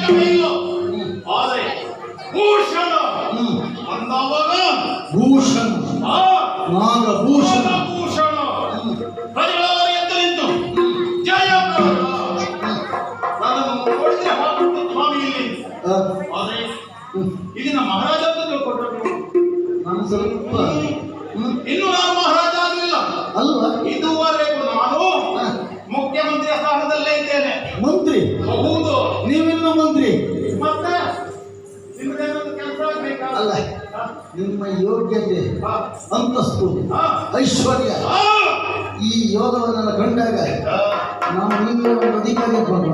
ಲೆಕ್ಕವಿಲ್ಲ. ಆದರೆ ಭೂಷಣ ಅಂದವಾಗ ಭೂಷಣ ನಾಗಭೂಷಣ ಭೂಷಣ ಪ್ರಜೆಗಳವರ ಎದ್ದು ನಿಂತು ಜಯ ನನ್ನನ್ನು ಹೊಡೆದ್ರೆ ಹಾಕುತ್ತೆ ಸ್ವಾಮಿ ಇಲ್ಲಿ. ಆದರೆ ಇಲ್ಲಿನ ಮಹಾರಾಜ ಅಂತ ತಿಳ್ಕೊಟ್ರು. ನಾನು ಸ್ವಲ್ಪ ಇನ್ನು ನಾನು ಮಹಾರಾಜ ಆಗಲಿಲ್ಲ ಅಲ್ವಾ? ಇದುವರೆಗೂ ನಾನು ಮುಖ್ಯಮಂತ್ರಿಯ ಸ್ಥಾನದಲ್ಲೇ ಇದ್ದೇನೆ. ಮಂತ್ರಿ? ಹೌದು. ನೀವಿನ್ನ ಮಂತ್ರಿ? ಮತ್ತೆ ನಿಮ್ದೇನಾದ್ರು ಕೆಲಸ ಆಗ್ಬೇಕಾ? ಅಲ್ಲ, ನಿಮ್ಮ ಯೋಗ್ಯತೆ, ಅಂತಸ್ತು, ಐಶ್ವರ್ಯ, ಈ ಯೋಗವನ್ನೆಲ್ಲ ಕಂಡಾಗ ನಾವು ನೀವೇ ಒಂದು ಅಧಿಕಾರಿ ಇಟ್ಕೊಂಡು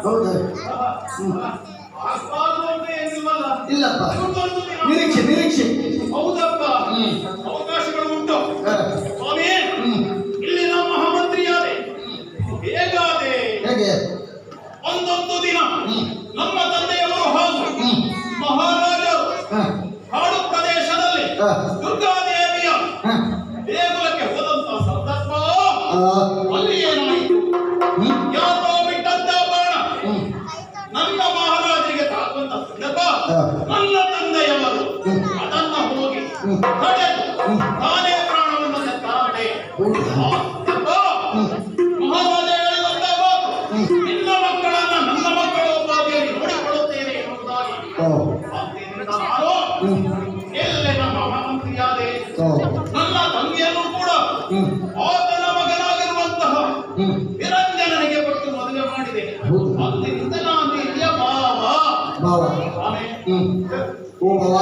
ಹೌದಾ? ಇಲ್ಲಪ್ಪ, ನಿರೀಕ್ಷೆ ನಿರೀಕ್ಷೆ. ಹೌದಪ್ಪ, ಅವಕಾಶಗಳು ಉಂಟು ಸ್ವಾಮಿ. ಇಲ್ಲಿ ನಮ್ಮ ಮಹಾಮಂತ್ರಿಯಾದೆ ಹೇಗಾದೆ? ಹೇಗೆ? ಒಂದೊಂದು ದಿನ ನಮ್ಮ ತಂದೆಯವರು ಹಾಗೂ ಮಹಾರಾಜರು ಕಾಡು ಪ್ರದೇಶದಲ್ಲಿ ದುರ್ಗಾದೇವಿಯ ದೇಗುಲಕ್ಕೆ ಹೋದಂತ ಸಂದರ್ಭ ಅಲ್ಲಿ ಏನಾಯಿತು? ಯಾರೋ ಬಿಟ್ಟಂತ ಬಾಣ ನನ್ನ ಮಹಾರಾಜರಿಗೆ ತಾಕುವಂತ ಸಂದರ್ಭ ನನ್ನ ತಂದೆಯವರು ಅದನ್ನ ಹೋಗಿ ತಡೆದು ತಾನೇ ಪ್ರಾಣವನ್ನು ತೆತ್ತಾರೆ. ಮಹಾರಾಜ ಹೇಳಿದಂತ ಮಾತು, ನಿನ್ನ ಮಕ್ಕಳನ್ನ ನನ್ನ ಮಕ್ಕಳು ಒಬ್ಬಾಗಿಯಾಗಿ ನೋಡಿಕೊಳ್ಳುತ್ತೇನೆ ಎಂಬುದಾಗಿ. ಆದ್ದರಿಂದ ನಾನು ಎಲ್ಲೇ ನಮ್ಮ ಮಹಾಮಂತ್ರಿಯಾದೆ. ನನ್ನ ತಂಗಿಯನ್ನು ಕೂಡ ಆತನ ಮಗನಾಗಿರುವಂತಹ ನಿರಂಜನನಿಗೆ ಕೊಟ್ಟು ಮದುವೆ ಮಾಡಿದೆ. ಆದ್ದರಿಂದ ನಾನು ಇಲ್ಲಿಯ ಭಾವ. ಓ ಭಾವ,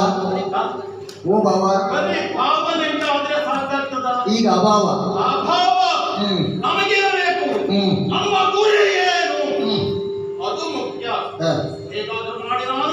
ಓ ಭಾವ. ಬರೀ ಭಾವನೆಂಟ ಆದ್ರೆ ಸಾಕಾಗ್ತದ? ಈಗ ಅಭಾವ. ಅಭಾವ ನಮಗಿರಬೇಕು. ನಮ್ಮ ಗುರಿ ಏನು ಅದು ಮುಖ್ಯ. ಹೇಗಾದ್ರೂ ಮಾಡಿ ನಾನು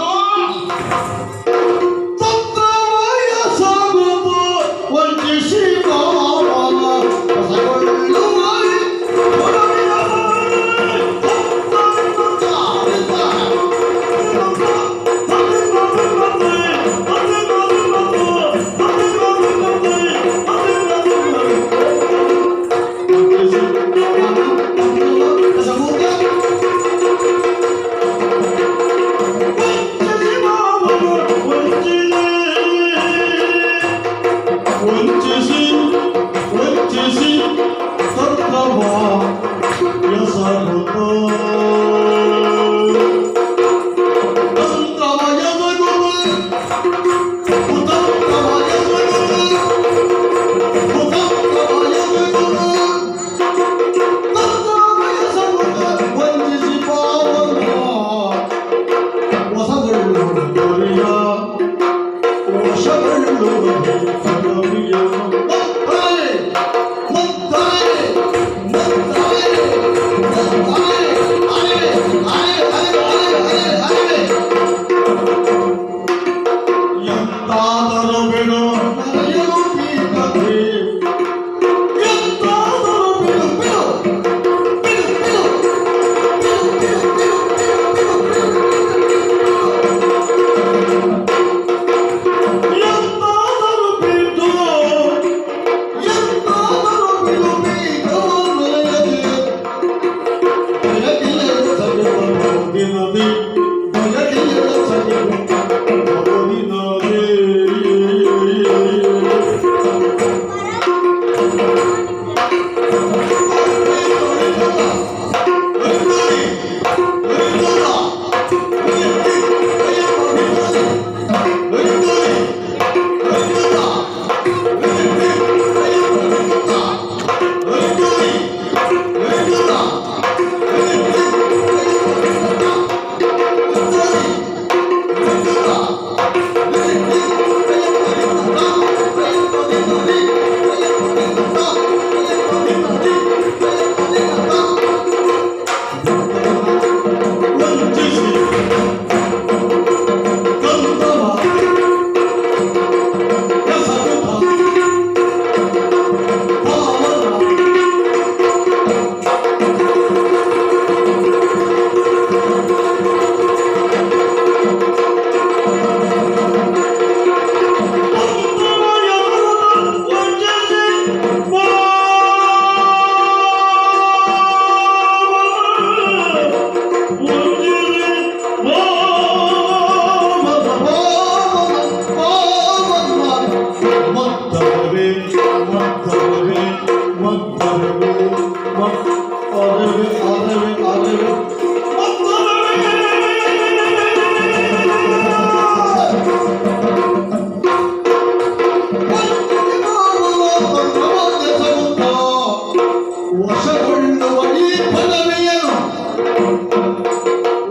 ವಶಗೊಳ್ಳುವ ಈ ಪದವಿಯನು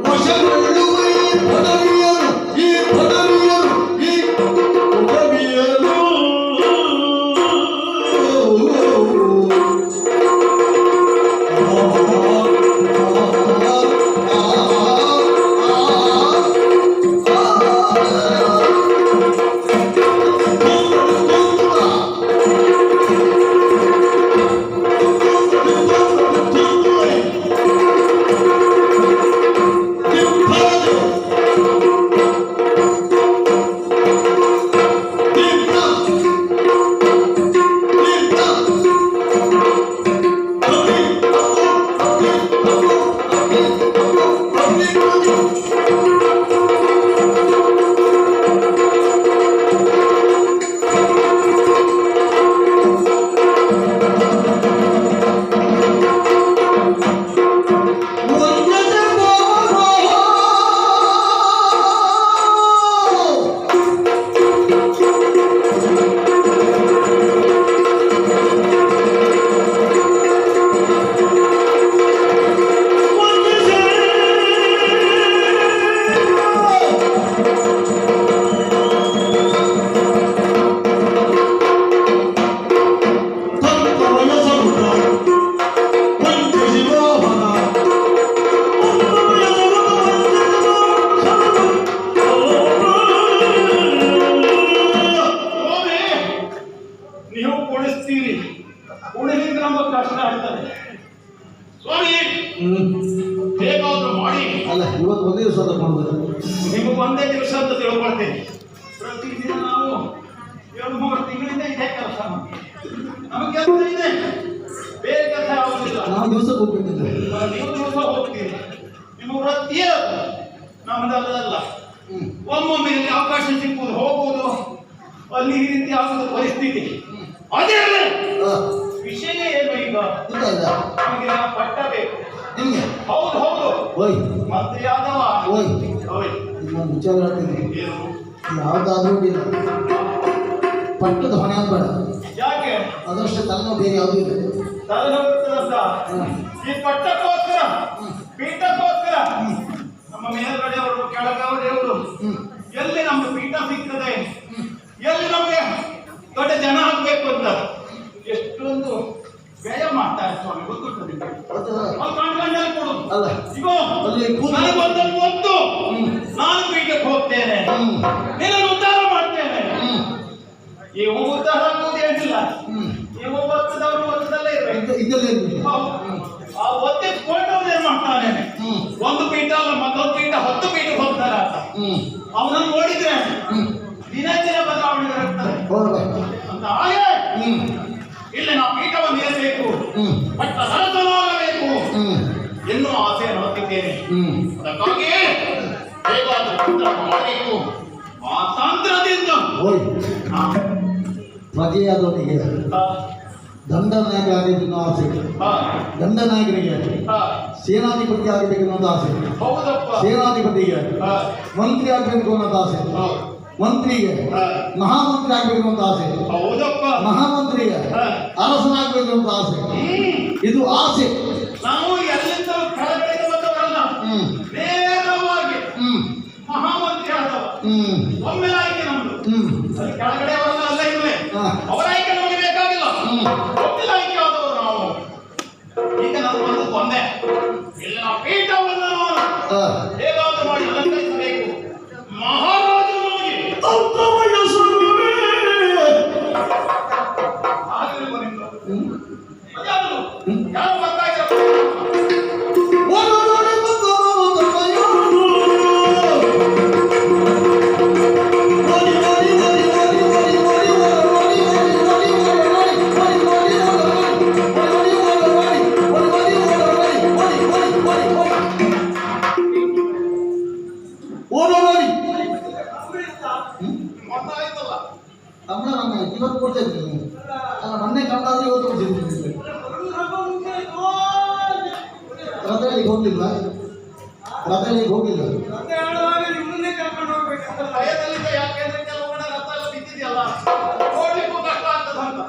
ವಶಗೊಳ್ಳುವ ಈ ಪದವಿಯನು ಈ ಪದವಿಯನು ಈ ಪದವಿಯನು ನೀವು ಕೊಡಿಸ್ತೀರಿ, ಉಳಿಲಿಕ್ಕೆ ನಮಗೆ ಕಷ್ಟ ಆಗ್ತದೆ. ಸ್ವಾಮಿ ಹೇಗಾದ್ರೂ ಮಾಡಿ. ಅಲ್ಲ ಇವತ್ತು ಒಂದೇ ದಿವಸ ಅಂತ ಮಾಡೋದು ನಿಮಗೆ ಒಂದೇ ದಿವಸ ಅಂತ ತಿಳ್ಕೊಳ್ತೇನೆ. ಪ್ರತಿದಿನ ನಾವು 2-3 ತಿಂಗಳಿಂದ ಇದೇ ಕೆಲಸ ನಮಗೆ ಕೆಲಸ ಇದೆ, ಬೇರೆ ಕೆಲಸ ಆಗುದಿಲ್ಲ. ನಾವು ದಿವಸ ಹೋಗ್ಬೇಕಿದ್ರೆ ನೀವು ದಿವಸ ಹೋಗ್ತೀರಿ, ನಿಮ್ಮ ವೃತ್ತಿಯೇ ನಮ್ಮದಲ್ಲ. ಒಮ್ಮೊಮ್ಮೆ ಇಲ್ಲಿ ಅವಕಾಶ ಸಿಕ್ಕುವುದು ಹೋಗುವುದು, ಅಲ್ಲಿ ಈ ರೀತಿ ಆಗುವುದು ಪರಿಸ್ಥಿತಿ. ಅದೇ ವಿಷಯ ಏನು ಈಗ ನಮಗೆ ಪಟ್ಟ ಬೇಕು. ನಿಮ್ಗೆ ಹೌದು ಹೌದು, ಓಯ್ ಮಂತ್ರಿ ಆದವ. ಓಯ್ ಓಯ್ ನಾನು ವಿಚಾರ ಹೇಳ್ತೀನಿ, ಏನು ಯಾವುದಾದ್ರೂ ಇಲ್ಲ ಪಟ್ಟದ ಹೊಣೆ ಬೇಡ, ಯಾಕೆ ಅದರಷ್ಟು ತಲೆನೋವು ಬೇರೆ ಯಾವುದೂ ಇಲ್ಲ. ತಲೆನೋವುತ್ತದಂತ ಈ ಪಟ್ಟಕ್ಕೋಸ್ಕರ ಪೀಠಕ್ಕೋಸ್ಕರ ನಮ್ಮ ಮೇಲ್ಗಡೆಯವರು ಕೆಳಗಡೆಯವರು ಎಲ್ಲಿ ನಮ್ಗೆ ಪೀಠ ಸಿಗ್ತದೆ, ಎಲ್ಲಿ ನಮಗೆ ದೊಡ್ಡ ಜನ ಆಗ್ಬೇಕು ಅಂತ ಎಷ್ಟೊಂದು ವ್ಯಯ ಮಾಡ್ತಾರೆ ಸ್ವಾಮಿ, ಗೊತ್ತುಂಟು ನಿಮಗೆ. ಅಲ್ಲಿ ಕಂಡ್ಕೊಂಡಲ್ಲಿ ಕೊಡು. ಅಲ್ಲ ಇಗೋ ಅಲ್ಲಿ ನನಗೊಂದನ್ನು ಒತ್ತು, ನಾನು ಪೀಠಕ್ಕೆ ಹೋಗ್ತೇನೆ, ನಿನ್ನನ್ನು ಉದ್ಧಾರ ಮಾಡ್ತೇನೆ. ಇವು ಉದ್ಧಾರ ಆಗುವುದು ಏನಿಲ್ಲ, ಇವು ಒತ್ತದವರು ಒತ್ತದಲ್ಲೇ ಇರಬೇಕು. ಇದಲ್ಲೇ ಆ ಒತ್ತಿಸ್ಕೊಂಡು ಏನ್ ಮಾಡ್ತಾನೆ, ಒಂದು ಪೀಠ ಅಲ್ಲ ಮತ್ತೊಂದು ಪೀಠ 10 ಪೀಠಕ್ಕೆ ಹೋಗ್ತಾರೆ ಆತ. ಅವನನ್ನು ನೋಡಿದ್ರೆ ದಿನ ದಿನ ಬದಲಾವಣೆ ಆಗ್ತದೆ ಅಂತ. ಹಾಗೆ ಇಲ್ಲಿ ನಾವು ಪೀಠವನ್ನು ಏರಬೇಕು, ಬಟ್ ಸರಸನಾಗಬೇಕು ಎನ್ನುವ ಆಸೆಯನ್ನು ಹೊತ್ತಿದ್ದೇನೆ. ಅದಕ್ಕಾಗಿ ಹೇಗಾದ್ರೂ ಉದ್ಧಾರ ಮಾಡಬೇಕು ಮಾತಾಂತ್ರದಿಂದ. ಪ್ರಜೆಯಾದವನಿಗೆ ದಂಡನಾಯಕ ಆಗಬೇಕೆನ್ನೋ ಆಸೆ, ದಂಡನಾಯಕನಿಗೆ ಸೇನಾಧಿಪತಿ ಆಗಬೇಕು ಅನ್ನೋದು ಆಸೆ, ಸೇನಾಧಿಪತಿಗೆ ಮಂತ್ರಿ ಆಗಬೇಕು ಅನ್ನೋದು ಆಸೆ, ಮಂತ್ರಿಗೆ ಮಹಾಮಂತ್ರಿ ಆಗ್ಬೇಕು ಅಂತ ಆಸೆ, ಮಹಾಮಂತ್ರಿಗೆ ಅರಸನಾಗಬೇಕು ಅಂತ ಆಸೆ. ಇದು ಆಸೆ. ನಾವು ಎಲ್ಲಿಂದ ಕೆಳಗಡೆ ಬಂದವರಲ್ಲ, ನೇರವಾಗಿ ಮಹಾಮಂತ್ರಿ ಆದವ ಒಮ್ಮೆ ಆಯ್ಕೆ ನಮ್ದು. ಅಲ್ಲಿ ಕೆಳಗಡೆ ಅವರಲ್ಲ, ಅಲ್ಲ ಇಲ್ಲೇ ಅವರ ಆಯ್ಕೆ ನಮಗೆ ಬೇಕಾಗಿಲ್ಲ, ಒಮ್ಮೆ ಆಯ್ಕೆ ಆದವರು ನಾವು. ಈಗ ನಾವು ಬಂದು ಒಂದೇ ಇಲ್ಲ, ಪೀಠವನ್ನು ಹೇಗಾದ್ರೂ ಮಾಡಿ ಅಲಂಕರಿಸಬೇಕು. ಮಹಾರಾಜನಾಗಿ ಯಾರು ಬರ್ತಾ ಕನ್ನಡ ನನ್ನ ಇವತ್ತು ಕೊಡ್ತಾ ಇದ್ದೀನಿ, ಮೊನ್ನೆ ಕನ್ನಡ ಆದರೆ ಇವತ್ತು ಕೊಡ್ತಿದ್ದೀನಿ. ಎಲ್ಲಿಗೆ ಹೋಗ್ಲಿಲ್ಲ, ರಥ ಎಲ್ಲಿಗೆ ಹೋಗಿಲ್ಲ. ಮತ್ತೆ ಹೇಳುವಾಗ ನಿಮ್ಮನ್ನೇ ಕರ್ಕೊಂಡು ಹೋಗ್ಬೇಕಂತ ಭಯದಲ್ಲಿದ್ದ, ಯಾಕೆಂದ್ರೆ ಕೆಲವು ಕಡೆ ರಥ ಎಲ್ಲ ಬಿದ್ದಿದೆಯಲ್ಲ, ಓಡ್ಲಿಕ್ಕೂ ಕಷ್ಟ ಆಗ್ತದಂತ.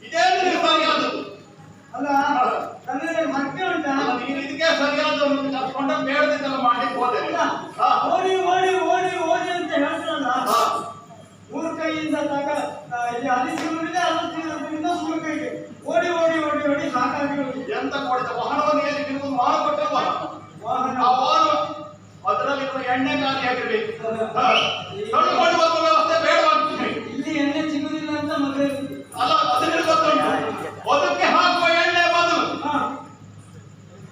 ಇದೇನು ನೀವು ಸರಿಯಾದದ್ದು? ಅಲ್ಲ ನನ್ನಲ್ಲಿ ಮತ್ತೆ ಉಂಟಾ ಅಲ್ಲ, ನೀನು ಇದಕ್ಕೆ ಸರಿಯಾದ ಒಂದು ಕರ್ಕೊಂಡ ಬೇಡದಿದ್ದೆಲ್ಲ ಮಾಡ್ಲಿಕ್ಕೆ ಹೋದೆ. ಅಲ್ಲ, ಹಾ. ಓಡಿ ಓಡಿ ಓಡಿ ಓಡಿ ಅಂತ ಹೇಳ್ತಾರಲ್ಲ, ಹಾ. ಮೂರು ಕೈಯಿಂದ ಇಲ್ಲಿ ಅಲಿಸಿರುವುದಿದೆ, ಅಲಿಸಿರುವುದರಿಂದ ಮೂರು ಕೈಗೆ ಓಡಿ ಓಡಿ ಓಡಿ ಓಡಿ ಸಾಕಾಗಿ ಹೋಗಿದೆ. ಎಂತ ಕೊಡಿದ ವಾಹನವನ್ನು ಹೇಳಿ ನಿಮಗೊಂದು ವಾಹನ ಕೊಟ್ಟವಲ್ಲ, ವಾಹನ ಆ ವಾಹನ ಅದರಲ್ಲಿರುವ ಎಣ್ಣೆ ಖಾಲಿಯಾಗಿರ್ಬೇಕು. ಕೊಂಡು ಬರುವ ವ್ಯವಸ್ಥೆ ಬೇಡವಾಗ್ತದೆ. ಇಲ್ಲಿ ಎಣ್ಣೆ ಸಿಗುದಿಲ್ಲ ಅಂತ ಮೊದಲೇ ಅಲ್ಲ, ಅದನ್ನ ಗೊತ್ತುಂಟು. ಅದಕ್ಕೆ ಹಾಕುವ ಎಣ್ಣೆ ಬದಲು ಹಾ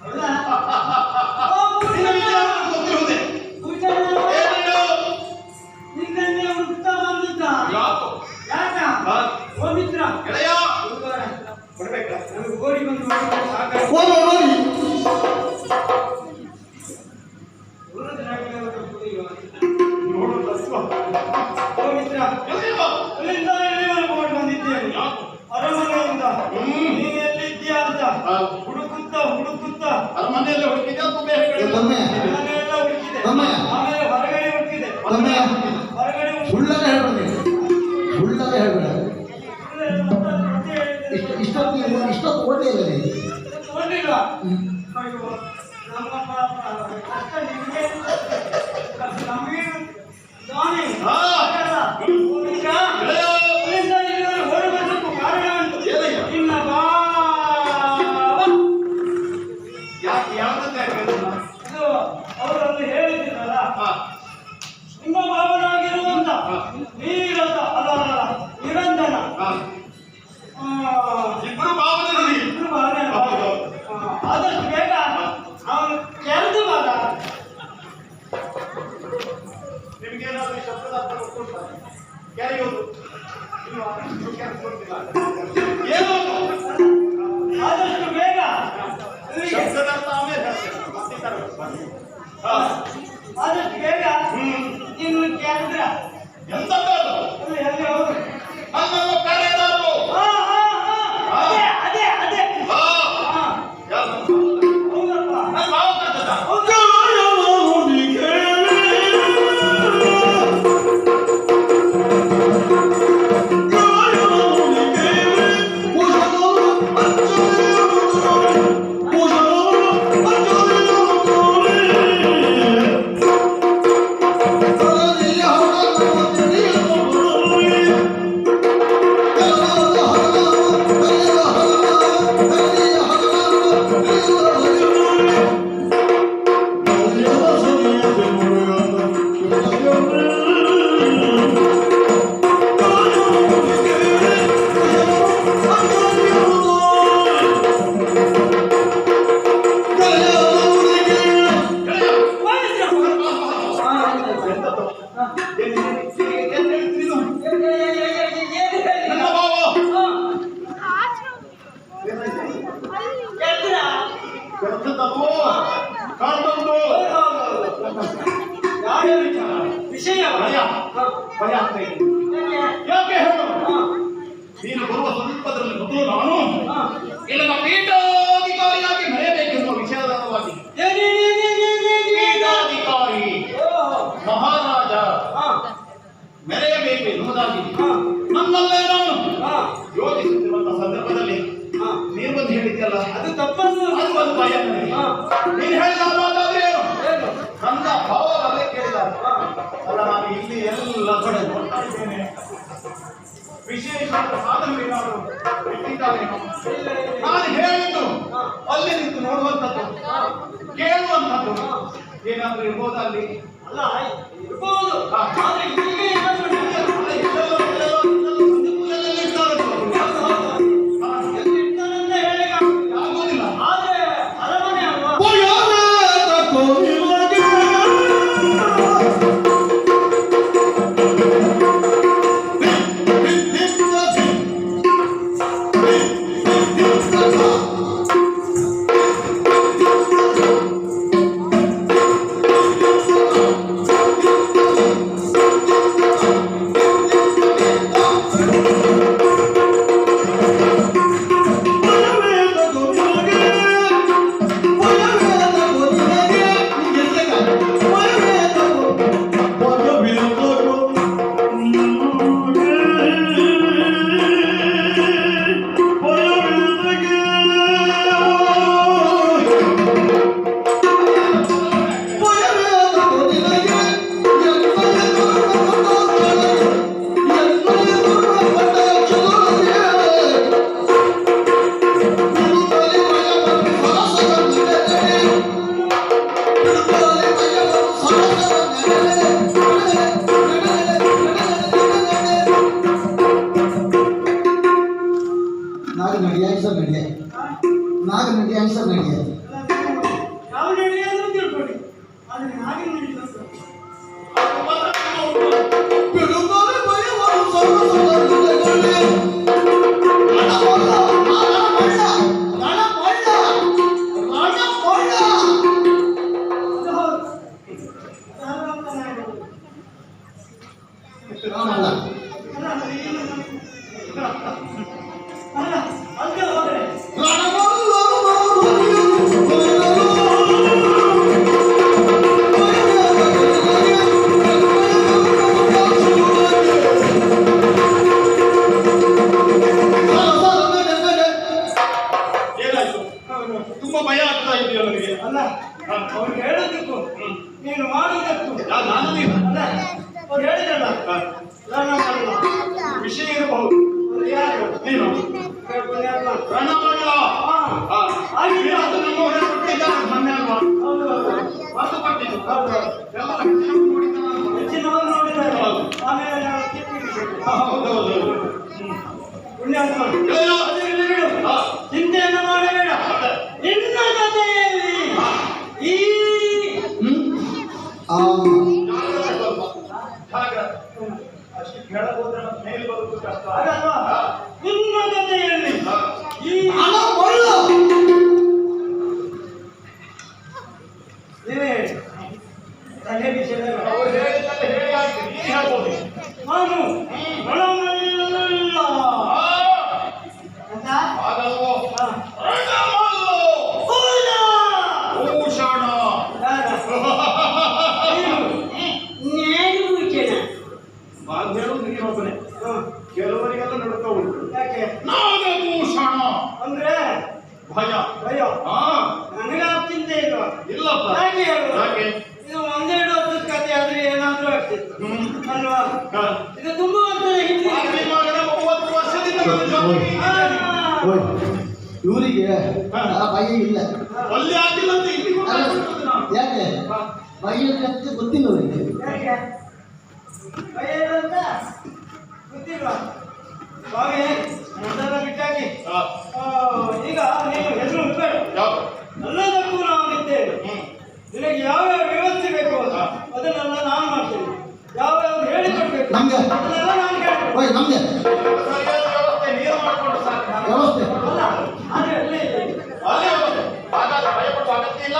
ಹೌದಾ? ನಿನ್ನ ವಿಚಾರ ಗೊತ್ತಿರುವುದೇ. ಏನಿಲ್ಲ. ನಿನ್ನೆ ಉಂಟ ಬಂದಿದ್ದ ಯಾಕೋ? ಯಾಕ ಹಾ. ಓ ಮಿತ್ರ ಗೆಳೆಯ ಬರ್ಬೇಕಾ? ನನಗೆ ಓಡಿ ಬಂದು ಸಾಕಾಗಿ ನೋಡು ತತ್ವ. ಓ ಮಿತ್ರ ಗೆಳೆಯ. ಅಲ್ಲಿಂದ ಇಲ್ಲಿವರೆಗೆ ಓಡಿ ಬಂದಿದ್ದೇನೆ. ಯಾಕೋ? ಅರಮನೆಯಿಂದ ಹ್ಮ್. ನೀನು ಎಲ್ಲಿದ್ದೀಯಾ ಅಂತ ಹಾ. ಹುಡುಕುತ್ತಾ ಅರಮನೆಯಲ್ಲಿ ಹುಡುಕಿದೆ ಅಥವಾ ಬೇರೆ ಕಡೆ? ತಮ್ಮೆ ಮನೆಯೆಲ್ಲ ಹುಡುಕಿದೆ. ತಮ್ಮೆ ಆಮೇಲೆ ಹೊರಗಡೆ ಹುಡುಕಿದೆ. ತಮ್ಮೆ ಹೊರಗಡೆ ಸುಳ್ಳನೆ ಹೇಳ್ಬೇಡಿ, ಸುಳ್ಳನೆ ಹೇಳ್ಬೇಡ. ಇಷ್ಟೊತ್ತು ಓಡಲೇ ಇಲ್ಲ ನೀನು. ನೋಡಿಲ್ವಾ? ಅಯ್ಯೋ, ನಮ್ಮ ಕಷ್ಟ ನಿಮಗೆ ನಮಗೆ ನಾನೇ ಹಾ. ಆಗಲ್ಲ. ಓ ಮಿತ್ರ, ಗೆಳೆಯ. ಅಲ್ಲಿಂದ ಇಲ್ಲಿವರೆಗೆ ಓಡಬೇಕು ಕಾರಣ ಉಂಟು. ಏನಯ್ಯ? ನಿನ್ನ ಭಾವ ಯಾಕೆ ಯಾವ್ದಕ್ಕೆ ಹೇಳಿದ್ನ? ಇದು ಅವರನ್ನು ಹೇಳಿದ್ದೀರಲ್ಲ, ಹಾ. ನಿಮ್ಮ ಭಾವನಾಗಿರುವಂತ ಹಾ. ನೀರದ ಅಲ್ಲ ನಿರಂಜನ ಹಾ. ಆ, ಇಬ್ರು ಭಾವನೆ ನನಗೆ. ಇಬ್ರು ಭಾವನೆ ಅಲ್ಲ. ಹೌದು. ಆದಷ್ಟು ಬೇಗ ಅವನು ಕೆರೆದು ಬಾರ. ನಿಮ್ಗೇನಾದ್ರೂ ಈ ಶಬ್ದದ ಅರ್ಥ ಗೊತ್ತುಂಟಾ? ಕೆರೆಯೋದು ಇಲ್ವಾ? ನೀವು ಕೆರೆದು ಗೊತ್ತಿಲ್ಲ. ಏನು ಅದು? ಆದಷ್ಟು ಬೇಗ ಇಲ್ಲಿಗೆ. ಶಬ್ದದ ಅರ್ಥ ಆಮೇಲೆ ಹೇಳ್ತೇನೆ. ಮತ್ತೆ ಈ ತರ ಬರ್ತದೆ. ಹಾ. ಆದಷ್ಟು ಬೇಗ ಹ್ಮ್. ನೀನು ಕೆರೆದ್ರ ಎಂತದ್ದು ಅದು? ಅದು ಎಲ್ಲಿ ಅವರು ನನ್ನನ್ನು ಕರೆದರು. ಅದೇ ಹಾ. ಹಾ, ಯಾರು? ಹೌದಪ್ಪ. ನನ್ನ ಭಾವ ಕರ್ತದ. ಹೌದು. ನನ್ನ ಭಾವ. ಕೆಲ್ಸದಲ್ವೋ? ಕಾಣ್ತಂದು. ವಿಷಯ ಭಯ. ಭಯ ಆಗ್ತಾ ಇದೆ. ಯಾಕೆ ಹೇಳು? ನೀನು ಬರುವ ಸ್ವಲ್ಪದರಲ್ಲಿ ಮೊದಲು ನಾನು ಇಲ್ಲಿನ ಪೀಠಾಧಿಕಾರಿಯಾಗಿ ಮೆರೆಯಬೇಕೆನ್ನುವ ವಿಷಯವಾಗಿ ಪೀಠಾಧಿಕಾರಿ ಮಹಾರಾಜ ಮೆರೆಯಬೇಕು ಎನ್ನುವುದಾಗಿ ನನ್ನಲ್ಲೇ ನಾನು ಯೋಚಿಸುತ್ತಿರುವಂತಹ ಸಂದರ್ಭದಲ್ಲಿ ನೀನು ಬಂದು ಹೇಳಿದ್ಯಲ್ಲ, ಅದು ತಪ್ಪನ್ನು ಅದು ಒಂದು ಭಯ ನನಗೆ. ನೀನು ಹೇಳಿದ ಮಾತಾದ್ರೆ ಏನು? ನನ್ನ ಭಾವವಲ್ಲೇ ಕೇಳಿದ್ದಾರೆ. ಅಲ್ಲ, ನಾನು ಇಲ್ಲಿ ಎಲ್ಲ ಕಡೆ ಕೊಟ್ಟಿದ್ದೇನೆ. ವಿಶೇಷವಾದ ಸಾಧನೆಗಳೇನಾದರೂ ಇಟ್ಟಿದ್ದಾರೇನೋ? ನಾನು ಹೇಳಿದ್ದು ಅಲ್ಲಿ ನಿಂತು ನೋಡುವಂಥದ್ದು, ಕೇಳುವಂಥದ್ದು ಏನಾದರೂ ಇರ್ಬೋದಾ ಅಲ್ಲಿ? ಅಲ್ಲ ಇರ್ಬೋದು. ಹಾ. ಆದ್ರೆ ಇಲ್ಲಿಗೆ ಏನಾದ್ರು ನಿಮ್ಗೆ ಎಲ್ಲಿ ಇರ್ತಾರೆ ಅವರು? ಹಾ. ಎಲ್ಲಿ ಇರ್ತಾರಂತ ಹೇಳಿ ಆಗೋದಿಲ್ಲ. ಆದ್ರೆ ಅರಮನೆ ಅಲ್ವಾ? Hey! ನಡಿ ಆನ್ಸರ್ ನಡಿ ನಾಗ ನಡಿ ಆನ್ಸರ್ ನಡಿ ಯಾವ ನಡಿ ಆದ್ರೂ ತಿಳ್ಕೊಳ್ಳಿ ಆದ್ರೆ ಹಾಗೆ ನಡೀತದೆ ಸರ್. ಬಿಡುಗಡೆ ಭಯವನ್ನು ಸರ್ವಸಮರ್ಥನೆಗೊಳ್ಳಿ. ರಣಮಲ್ಲ, ರಣಮಲ್ಲ, ರಣಮಲ್ಲ, ರಣಮಲ್ಲ. ಅದು ಹೌದು. ರಣಮಲ್ಲ ಆಗೋದು. ರಣಮಲ್ಲ. ಅಲ್ಲ, ಅಲ್ಲ, ಅಲ್ಲೇ ಹೋದ್ರೆ ರಣಮಲ್ಲ, ಏನಾಯ್ತು? ತುಂಬಾ ಭಯ ಆಗ್ತಾ ಇದೆಯಾ ನನಗೆ? ಅಲ್ಲ ಅವ್ರು ಹೇಳೋದಕ್ಕೂ ನೀನು ಮಾಡುವುದಕ್ಕೂ ನಾನು ನೀವು ಅಲ್ಲ ಅವ್ರು ಹೇಳಿದ್ರಲ್ಲ ರಣಮಲ್ಲ ವಿಷಯ ಇರಬಹುದು. ಅವ್ರು ಯಾರು ನೀನು ಪುಣ್ಯಾತ್ಮ. ರಣಮಲ್ಲ. ಹಾ. ಹಾಗೆ ಅದು ನಮ್ಮವರೇ ಕೊಟ್ಟಿದ್ದಾರೆ ಮೊನ್ನೆ ಅಲ್ವಾ? ಹೌದು ಹೌದು ಮಾತು ಕೊಟ್ಟಿದ್ದು. ಹೌದು ಎಲ್ಲ ಹೆಚ್ಚಿನವ್ರು ನೋಡಿದ್ದು ನಾನು. ಹೆಚ್ಚಿನವರು ನೋಡಿದ್ದಾರೆ ಹೌದು. ಆಮೇಲೆ ನಾವು ಕಿಪ್ಪಿಡಿಸಿದ್ವಿ. ಹೌದೌದು. ಪುಣ್ಯಾತ್ಮ ಏನು? ಅದರಲ್ಲಿ ಬಿಡು. ಹಾ. ಚಿಂತೆಯನ್ನು ಮಾಡಬೇಡ ನಿನ್ನ ಜೊತೆಯಲ್ಲಿ ಈ ಅಷ್ಟು ಕೆಳಗೋದ್ರೆ ಮತ್ತೆ ಮೇಲೆ ಬರೋದು ಕಷ್ಟ. ಹಾಗಲ್ವಾ ನಿನ್ನ ಜೊತೆಯಲ್ಲಿ ಈ ರಣಮಲ್ಲ. ನೀವೇ ತಲೆ ವಿಷಯದ ಅವ್ರು ಹೇಳಿದ್ದೆಲ್ಲ ಹೇಳಿ ಆಯ್ತು. ನೀನು ಹೇಳ್ಬೋದು. ನಾನು ರಣಮಲ್ಲ ಅಂತ ಆಗಲ್ವೋ? ಹಾ. ರಣಮಲ್ಲೋ. ಹೌದಾ? ಭೂಷಣ. ಬೇಡ. ನೀನು ನ್ಯಾಯಭೂಷಣ. ನಾನು ಹೇಳೋದು ನೀನೊಬ್ಬನೇ. ಹಾ. ಕೆಲವರಿಗೆಲ್ಲ ನಡುತ್ತಾ ಉಂಟು. ಯಾಕೆ ನಾಗಭೂಷಣ. ಅಂದ್ರೆ ಭಯ. ಭಯ ಹಾ. ನನಗೆ ಆ ಚಿಂತೆ ಇಲ್ವಾ? ಇಲ್ಲಪ್ಪ. ಯಾಕೆ ಹೇಳು? ಯಾಕೆ? ಇದು ಒಂದೆರಡು ವರ್ಷದ ಕಥೆ ಆದ್ರೆ ಏನಾದ್ರೂ ಆಗ್ತಿತ್ತು ಅಲ್ವಾ? ಹಾ. ಇದು ತುಂಬಾ ವರ್ಷದ ಹಿಂದೆ ಮಾರ್ಗಿ ಮಗನ 30 ವರ್ಷದಿಂದ ನನ್ನ ಜೊತೆಗೆ ಇದ್ದಾನೆ. ಓಯ್, ಇವರಿಗೆ ಆ ಭಯ ಇಲ್ಲ. ಅಲ್ಲಿ ಆಗಿಲ್ಲ ಅಂತ ಇಲ್ಲಿ ಗೊತ್ತಾಗ್ತದೆ ನಾನು. ಯಾಕೆ ಭಯ ಕತ್ತೆ ಗೊತ್ತಿಲ್ಲ ಅವರಿಗೆ. ಯಾಕೆ ಭಯ ಇಲ್ಲ ಅಂತ ಗೊತ್ತಿಲ್ವಾ? ಸ್ವಾಮಿ ಅದೆಲ್ಲ ಬಿಟ್ಟಾಕಿ ಹಾ. ಈಗ ನೀವು ಹೆಸರು ಹುಡುಬೇಡ. ಯಾವ್ದು? ಎಲ್ಲದಕ್ಕೂ ನಾವು ಇದ್ದೇವೆ. ನಿನಗೆ ಯಾವ್ಯಾವ ವ್ಯವಸ್ಥೆ ಬೇಕು ಅಂತ ಅದನ್ನೆಲ್ಲ ನಾನು ಮಾಡ್ತೇನೆ. ಯಾವ್ಯಾವ ಹೇಳಿಕೊಡ್ಬೇಕು ನಮ್ಗೆ ಅದನ್ನೆಲ್ಲ ನಾನು ಕೇಳ್ಬೇಕು. ಓಯ್ ನಮ್ಗೆ ಸರಿಯಾದ ವ್ಯವಸ್ಥೆ ನೀರು ಮಾಡಿಕೊಂಡು ಸಾಕು. ವ್ಯವಸ್ಥೆ ಅಲ್ಲ ಆದ್ರೆ ಅಲ್ಲೇ ಇದೆ. ಅಲ್ಲೇ ಹೋಗುತ್ತೆ. ಹಾಗಾದ್ರೆ ಭಯಪಡುವ ಅಗತ್ಯ ಇಲ್ಲ.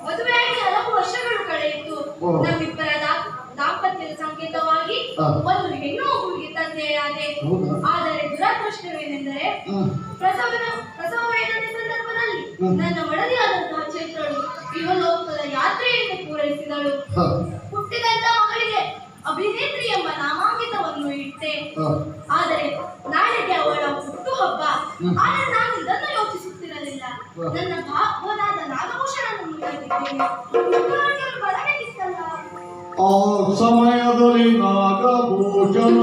ಮದುವೆಯಾಗಿ ಹಲವು ವರ್ಷಗಳು ಕಳೆಯಿತು. ನಮ್ಮಿಬ್ಬರ ದಾಂಪತ್ಯದ ಸಂಕೇತವಾಗಿ ಒಂದು ಹೆಣ್ಣು ಮಗುವಿಗೆ ತಂದೆಯಾದೆ. ಆದರೆ ದುರದೃಷ್ಟವೇನೆಂದರೆ ಪ್ರಸವ ವೇದನೆ ಸಂದರ್ಭದಲ್ಲಿ ನನ್ನ ಮಡದಿಯಾದಂತಹ ಚೈತ್ರಳು ಇಹಲೋಕದ ಯಾತ್ರೆಯನ್ನು ಪೂರೈಸಿದಳು. ಹುಟ್ಟಿದಂತ ಮಗಳಿಗೆ ಅಭಿನೇತ್ರಿ ಎಂಬ ನಾಮಾಂಕಿತವನ್ನು ಇಟ್ಟೆ. ಆದರೆ ನಾಳೆಗೆ ಅವಳ ಹುಟ್ಟುಹಬ್ಬ. ಆದರೆ ನಾನು ಇದನ್ನು ಯೋಚಿಸುತ್ತಿರಲಿಲ್ಲ. ನನ್ನ ಭಾವನಾದ ನಾಗಭೂಷಣವನ್ನು ಮುಂದಾಗಿದ್ದೇನೆ. ಬರಬೇಕಿತ್ತಲ್ಲ. ಆ ಸಮಯದಲ್ಲಿ ನಾಗಭೂಷಣ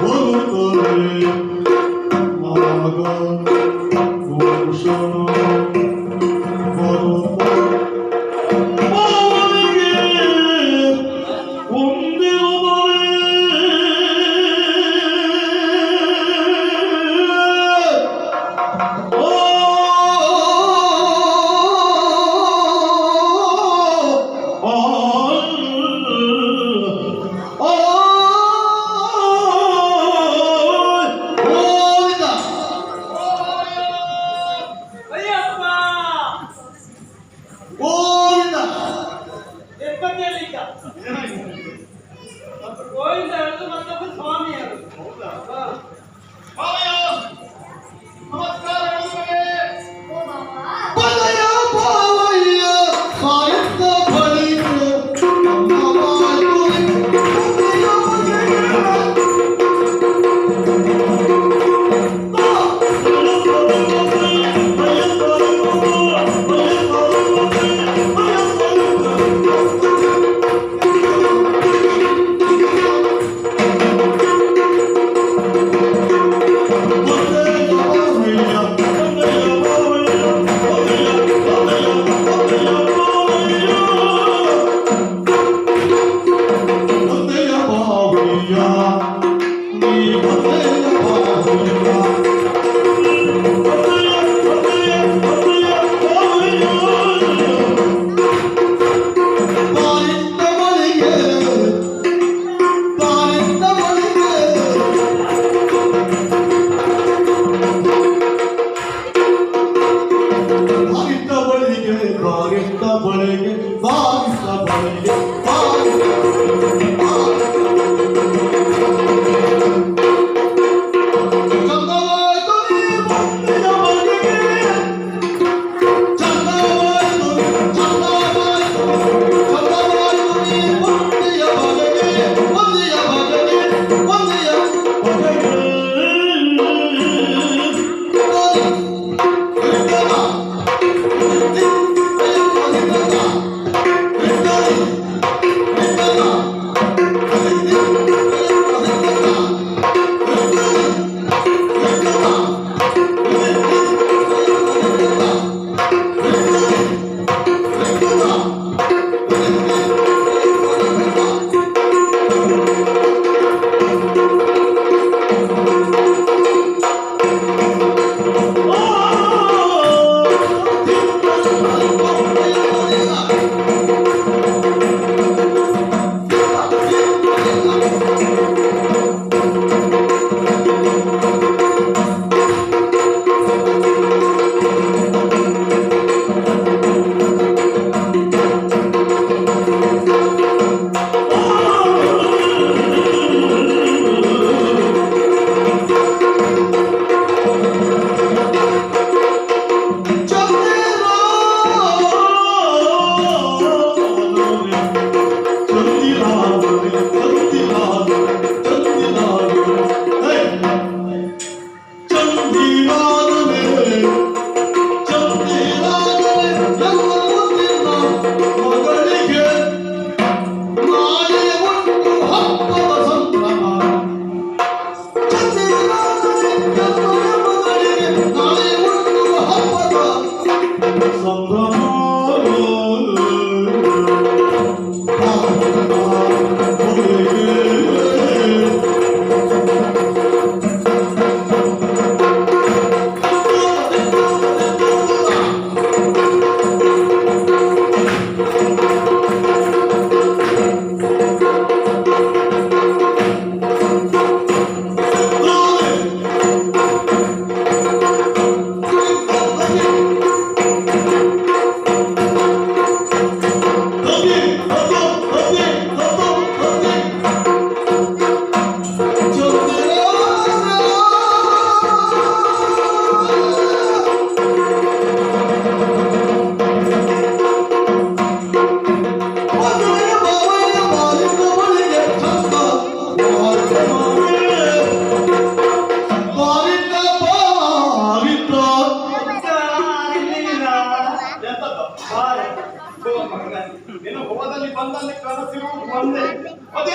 ಬರುತ್ತದೆ. ನಾಗಭೂಷಣ ಅಯ್ಯ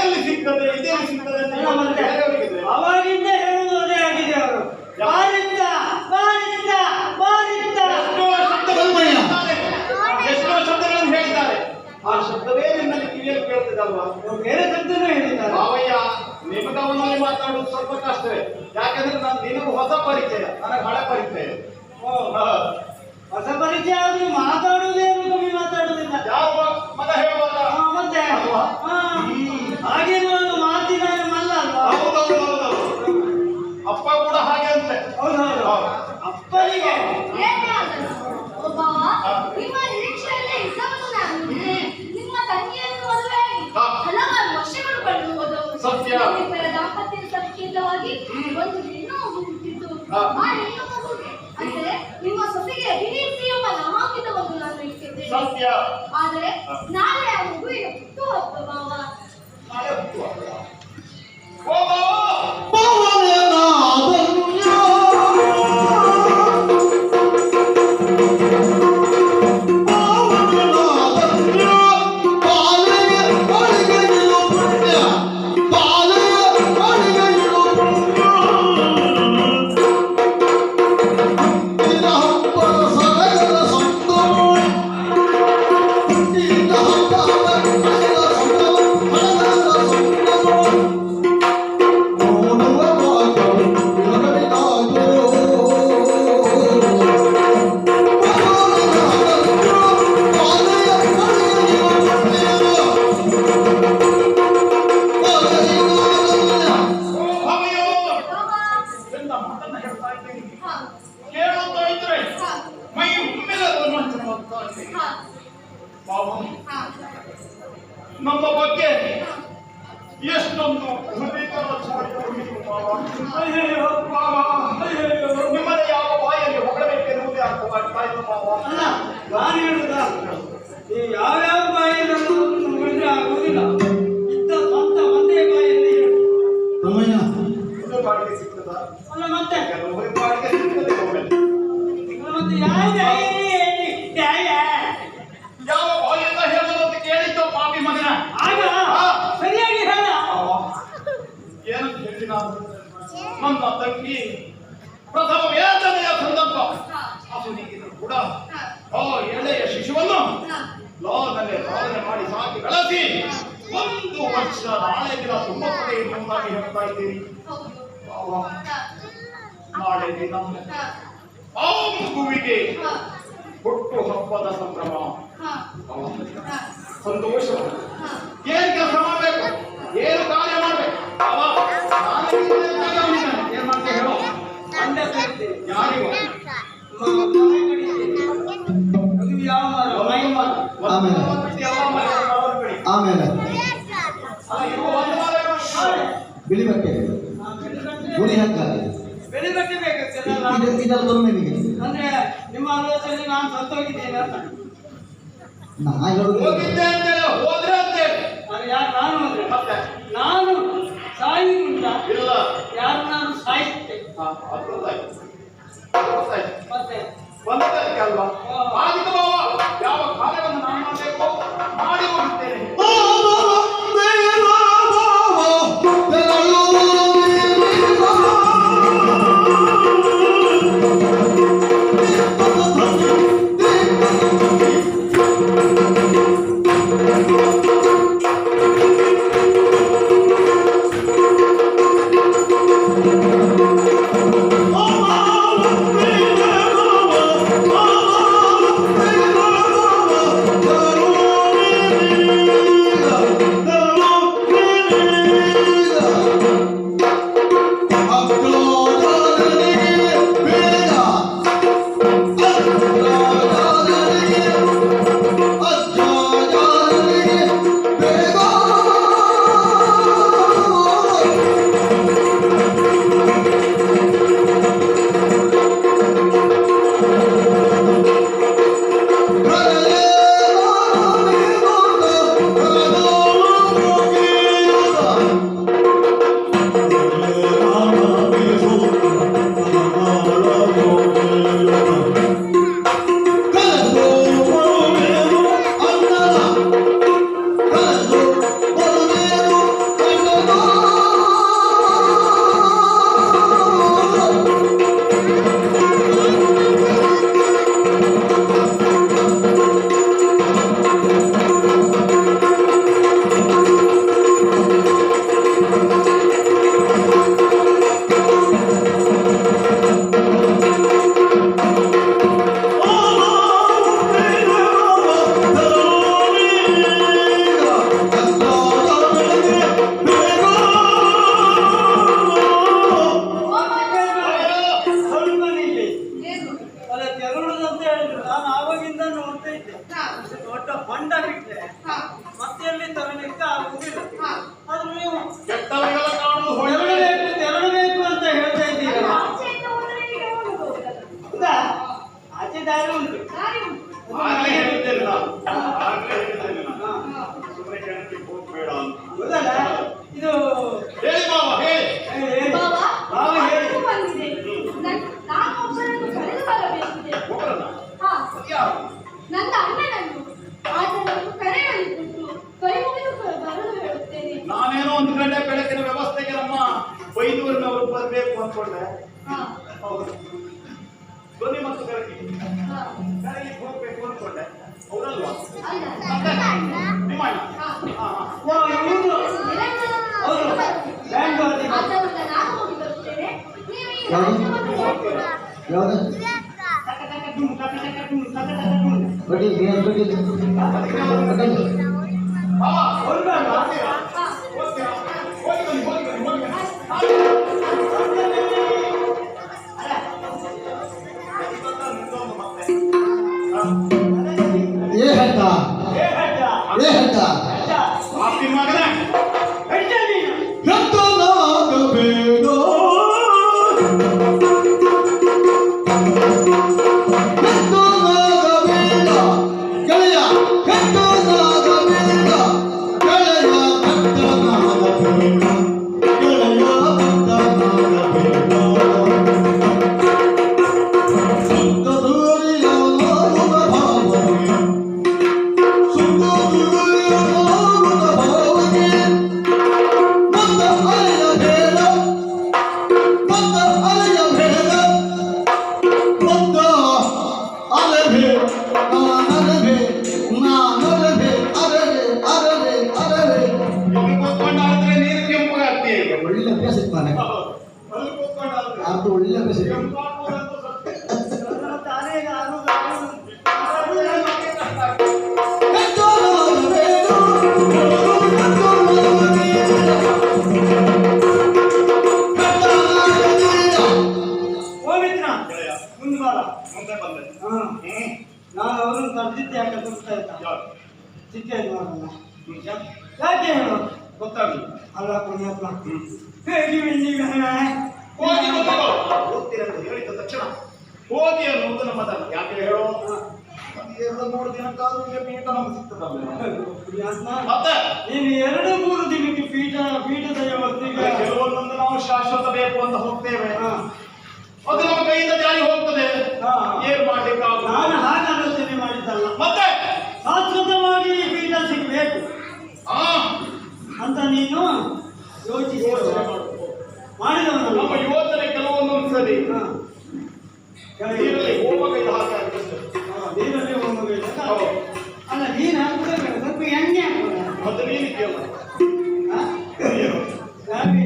ಅದೆಲ್ಲಿ ಸಿಗ್ತದೆ ಇದೆಲ್ಲಿ ಸಿಗ್ತದೆ ಅಂತ ಅಲ್ಲ ಮತ್ತೆ ಬೇರೆಯವರಿಗಿದೆ. ಅವಾಗಿಂದ ಹೇಳುವುದು ಅದೇ ಆಗಿದೆ ಅವರು. ಬಾರಿದ್ದ ಬಾರಿದ್ದ ಬಾರಿದ್ದ ಎಷ್ಟೋ ಶಬ್ದಗಳನ್ನು ಹೇಳಿದ್ದಾರೆ. ಎಷ್ಟೋ ಶಬ್ದಗಳನ್ನು ಹೇಳಿದ್ದಾರೆ. ಆ ಶಬ್ದವೇ ನಿನ್ನಲ್ಲಿ ಕಿವಿಯಲ್ಲಿ ಕೇಳ್ತದಲ್ವಾ? ಬೇರೆ ಶಬ್ದನೂ ಹೇಳಿದ್ದಾರೆ. ಮಾವಯ್ಯ ನಿಮಗೆ ಅವನಲ್ಲಿ ಮಾತಾಡೋದು ಸ್ವಲ್ಪ ಕಷ್ಟವೇ. ಯಾಕಂದ್ರೆ ನಾನು ನಿನಗೂ ಹೊಸ ಪರಿಚಯ, ನನಗೆ ಹಳೆ ಪರಿಚಯ. ಹಾ. ಹೊಸ ಪರಿಚಯ ಆದ್ರೂ ಮಾತಾಡುವುದೇನು ಕಮ್ಮಿ ಮಾತಾಡುವುದಿಲ್ಲ. ಯಾವ ಮಗ ಹೇಳುವಾಗ ಮತ್ತೆ ಅಲ್ವಾ? ಹಾಗೇನು ಒಂದು ಮಾತಿನ ಮಲ್ಲ ಅಲ್ವಾ? ಹೌದೌದು. ಅಪ್ಪ ಕೂಡ ಹಾಗೆ ಅಂತೆ. ಹೌದೌದು. ಅಪ್ಪನಿಗೆ ಏನೇ ಆದರೂ ಒಬ್ಬವ ನಿಮ್ಮ ನಿರೀಕ್ಷೆಯಲ್ಲೇ ಇದ್ದವನು ನಾನು. ನಿಮ್ಮ ತಂಗಿಯನ್ನು ಮದುವೆಯಾಗಿ ಹಲವಾರು ವರ್ಷಗಳು ಕಳೆದು ಹೋದವು. ಸತ್ಯ. ನಿಮ್ಮಿಬ್ಬರ ದಾಂಪತ್ಯದ ಸಂಕೇತವಾಗಿ ಒಂದು ಹೆಣ್ಣು ಮಗು ಹುಟ್ಟಿದ್ದು. ಆ ಹೆಣ್ಣು ಮಗುಗೆ ಅಂದರೆ ನಿಮ್ಮ ಸೊಸೆಗೆ ಅಭಿನೇತ್ರಿ ಎಂಬ ನಾಮಾಂಕಿತವನ್ನು ನಾನು ಇಟ್ಟಿದ್ದೇನೆ. ಸತ್ಯ. ಆದರೆ ನಾಳೆ ಆ ಮಗುವಿನ ಹುಟ್ಟುಹಬ್ಬ ಭಾವ. ನಾಳೆ ಹುಟ್ಟುಹಬ್ಬ. ಓ ಬಾವ. ನಮ್ಮ ಬಗ್ಗೆ ಎಷ್ಟೊಂದು ಹೃದಯಕರ ಚಾಡಿಕೊಂಡಿತು ಮಾವ. ಅಯ್ಯಯ್ಯೋ ಮಾವ, ಅಯ್ಯಯ್ಯೋ. ನಿಮ್ಮನ್ನ ಯಾವ ಬಾಯಲ್ಲಿ ಹೊಗಳಬೇಕೆನ್ನುವುದೇ ಅರ್ಥವಾಗ್ತಾ ಇಲ್ಲ ಮಾವ. ಅಲ್ಲ ನಾನು ಹೇಳುದ ಈ ಯಾವ್ಯಾವ ಬಾಯಲ್ಲಿ ಬಂದ್ರೆ ಆಗುವುದಿಲ್ಲ. ಇದ್ದ ಸ್ವಂತ ಒಂದೇ ಬಾಯಲ್ಲಿ ಹೇಳು. ತಮ್ಮಯ್ಯ ಇದು ಬಾಡಿಗೆ ಸಿಗ್ತದ? ಅಲ್ಲ ಮತ್ತೆ ಕೆಲವೊಬ್ಬರಿಗೆ ಬಾಡಿಗೆ ಸಿಗ್ತದೆ ಮೊಬೈಲ್. ಮತ್ತೆ ಯಾವ ಬಾಯಿಂದ ಹೇಳೋದು ಅಂತ ಕೇಳಿದ್ದು ಪಾಪಿ ಮಗನ. ಆಗ ಸರಿಯಾಗಿ ಹೇಳ. ಏನು ಹೇಳಿ ನಾನು ನನ್ನ ತಂಗಿ ಪ್ರಥಮ ವೇದನೆಯ ಸಂದರ್ಭ ಅಸುನಿಗಿದ್ರು ಕೂಡ ಎಳೆಯ ಶಿಶುವನ್ನು ಲಾನಲ್ಲಿ ಸಾಧನೆ ಮಾಡಿ ಸಾಕಿ ಬೆಳೆಸಿ 1 ವರ್ಷ ನಾಳೆ ದಿನ ತುಂಬುತ್ತದೆ ಎನ್ನುವುದಾಗಿ ಹೇಳ್ತಾ ಇದ್ದೀರಿ. ನಾಳೆ ದಿನ ಆ ಮಗುವಿಗೆ ಹುಟ್ಟು ಹಬ್ಬದ ಸಂಭ್ರಮ, ಸಂತೋಷ. ಏನ್ ಕೆಲಸ ಮಾಡ್ಬೇಕು, ಏನು ಕಾರ್ಯ ಮಾಡ್ಬೇಕು, ಏನ್ ಮಾಡ್ತೇ ಹೇಳೋ. ಅಂಡ ಬೇಡ್ತೇನೆ. ಯಾರಿಗೂ ಅದು ಯಾವ ಮರ? ಆಮೇಲೆ ಆಮೇಲೆ ಬಿಳಿ ಬಟ್ಟೆ ಗುಡಿ ಹಗ್ಗ ಬೆಳೆ ಬಟ್ಟೆ ಬೇಕಾಗ್ತದಲ್ಲ. ಇದರ ತೊಂಬನಿಗೆ ಅಂದ್ರೆ ನಿಮ್ಮ ಆಲೋಚನೆ ನಾನು ಸತ್ತೋಗಿದ್ದೇನೆ ಅಂತ. ನಾ ಹೇಳುದು ಹೋಗಿದ್ದೆ ಅಂತೇಳಿ ಹೋದ್ರೆ ಅಂತೇಳಿ ಅದು ಯಾರು ನಾನು ಅಂದ್ರೆ ಮತ್ತೆ ನಾನು ಸಾಯುವುದಿಲ್ಲ. ಇಲ್ಲ. ಯಾರು ನಾನು ಸಾಯಿಸುತ್ತೆ ಅದು ಗೊತ್ತಾಯ್ತು. ಗೊತ್ತಾಯ್ತು. ಮತ್ತೆ ಬಂದದಕ್ಕೆ ಅಲ್ವಾ ಆದಿತ ಭಾವ ಯಾವ ಕಾರ್ಯವನ್ನು ನಾನು ಮಾಡಬೇಕು ಮಾಡಿ ಹೋಗುತ್ತೇನೆ. Oh ಹೊರಗಡೆ ಬೆಳಕಿನ ವ್ಯವಸ್ಥೆಗೆ ನಮ್ಮ ಬೈದೂರಿನವರು ಬರಬೇಕು ಅಂದ್ಕೊಂಡೆ. ಹಾ ಹೌದು, ಧ್ವನಿ ಮತ್ತು ಬೆಳಕಿಗೆ ಹಾ ಬೆಳಕಿಗೆ ಹೋಗ್ಬೇಕು ಅಂದ್ಕೊಂಡೆ. ಹೌದಲ್ವಾ? ಅಲ್ಲ ನಿಮ್ಮ ಅಣ್ಣ? ಹಾ ಹಾ, ಹಾ. ಇವ್ರು ಹೌದು ಬ್ಯಾಂಕ್ ಅವರಿಗೆ ಆದ್ದರಿಂದ ನಾನು ಹೋಗಿ ಬರುತ್ತೇನೆ. ನೀವು ಈ ಯಾವುದು? ರಾಜ್ಯವನ್ನು ನೋಡ್ಕೊಳ್ಳಿ. ಯಾವ್ದು ಬಡ್ಡಿ ಬಡ್ಡಿ ಹಾ, ಹೊರಗಡೆ ಹಾ ಓಕೆ. ಹೋಗಿ ಬನ್ನಿ, ಹೋಗಿ ಬನ್ನಿ, ಹೋಗಿ ಬನ್ನಿ. ಹಾ. ಏ ಹಟ್ಟ ಏ ಹಟ್ಟ ಆಪ್ತಿ ಮಗನೇ, ಎಂತನಾಗಬೇಡ ಎಂತನಾಗಬೇಡ ಗೆಳೆಯ ಎಂತನಾಗಬೇಡ ಗೆಳೆಯ ಎಂತನಾಗಬೇಡ ಗೆಳೆಯ ಎಂತನಾಗಬೇಡ ಸುತ್ತ ದೂರಿಯ ನಾಮದ ಭಾವನೆ ಸುತ್ತ ದೂರಿಯ ನಾಮದ ಭಾವನೆ ಮತ್ತ ಅಲೆಯ ಬೇಡ ಮತ್ತ ಅಲೆಯ ಬೇಡ ಮತ್ತ ಅಲೆಬೆ ನಾನಲೆಬೆ ನಾನಲೆಬೆ ಅರೆಬೆ ಅರೆಬೆ ಅರೆಬೆ ಇಲ್ಲಿ ಕೂತ್ಕೊಂಡಾದ್ರೆ ನೀರು ಕೆಂಪಗಾಗ್ತೀಯ ಈಗ. ಒಳ್ಳೆ ಅಭ್ಯಾಸ ಇತ್ತು ಮನೆ ಅಲ್ಲಿ ಕೂತ್ಕೊಂಡಾದ್ರೆ ಅದು ಒಳ್ಳೆ ಅಭ್ಯಾಸ ಇತ್ತು ಕೆಂಪಾಗುವುದಂತೂ ಸತ್ಯ. ತಾನೇ ಓ ಮಿತ್ರ ಗೆಳೆಯ, ಮುಂದೆ ಬಾರ. ಮುಂದೆ ಬಂದೆ. ಹಾ ಹ್ಮ್. ನಾನು ಅವರನ್ನು ಕರೆದಿದ್ದೆ ಯಾಕೆ ಗೊತ್ತಾ ಆಯ್ತಾ? ಯಾರು? ಚಿಕ್ಕ ನೋಡಲ್ಲ ಯಾಕೆ ಹೇಳು ಗೊತ್ತಾಗ್ಲಿಲ್ಲ. ಅಲ್ಲ ಪುಣ್ಯಪ್ಪ ಹೇಗೆ ನೀವು ಹೋಗಿ ಬಂದು ಓದ್ತೀರಂತ ಹೇಳಿದ ತಕ್ಷಣ ಹೋಗಿ ಅನ್ನುವುದು ನಮ್ಮ ಧರ್ಮ. ಯಾಕೆ ಹೇಳೋ? ಒಂದು 2-3 ದಿನಕ್ಕಾದ್ರೂ ಇಲ್ಲಿ ಪೀಠ ನಮ್ಗೆ ಸಿಗ್ತದಲ್ಲ. ಮತ್ತೆ ನೀನು 2-3 ದಿನಕ್ಕೆ ಪೀಠದ ವ್ಯವಸ್ಥೆಗೆ ಕೆಲವೊಂದೊಂದು ನಾವು ಶಾಶ್ವತ ಬೇಕು ಅಂತ ಹೋಗ್ತೇವೆ. ಹಾ. ಅದು ನಮ್ಮ ಕೈಯಿಂದ ಜಾರಿ ಹೋಗ್ತದೆ. ಹಾ. ಏನ್ ಮಾಡ್ಲಿಕ್ಕಾಗ ನಾನು ಹಾಗೆ ಆಲೋಚನೆ ಮಾಡಿದ್ದಲ್ಲ ಮತ್ತೆ ಶಾಶ್ವತವಾಗಿ ಈ ಪೀಠ ಸಿಗಬೇಕು ಹಾ ಅಂತ ನೀನು ಯೋಚಿಸಿ ಯೋಚನೆ ಮಾಡ್ಬೇಕು. ಮಾಡಿದವನಲ್ಲ. ನಮ್ಮ ಯೋಚನೆ ಕೆಲವೊಂದೊಂದು ಸರಿ ಹಾ. ಕೆಳಗೆ ನೀರಲ್ಲಿ ಹೋಮಗೈದು ಹಾಕಿ ಆಗ್ತದೆ. ನೀರಲ್ಲಿ ಹೋಗಬೇಕು. ಹೌದು. ಅಲ್ಲ ನೀನು ಹಾಕ್ಬೇಕು ಸ್ವಲ್ಪ ಎಣ್ಣೆ ಹಾಕೋಣ. ಮತ್ತೆ ನೀನಿದೆಯಲ್ಲ ಹಾ? ಏನು? ಯಾಕೆ?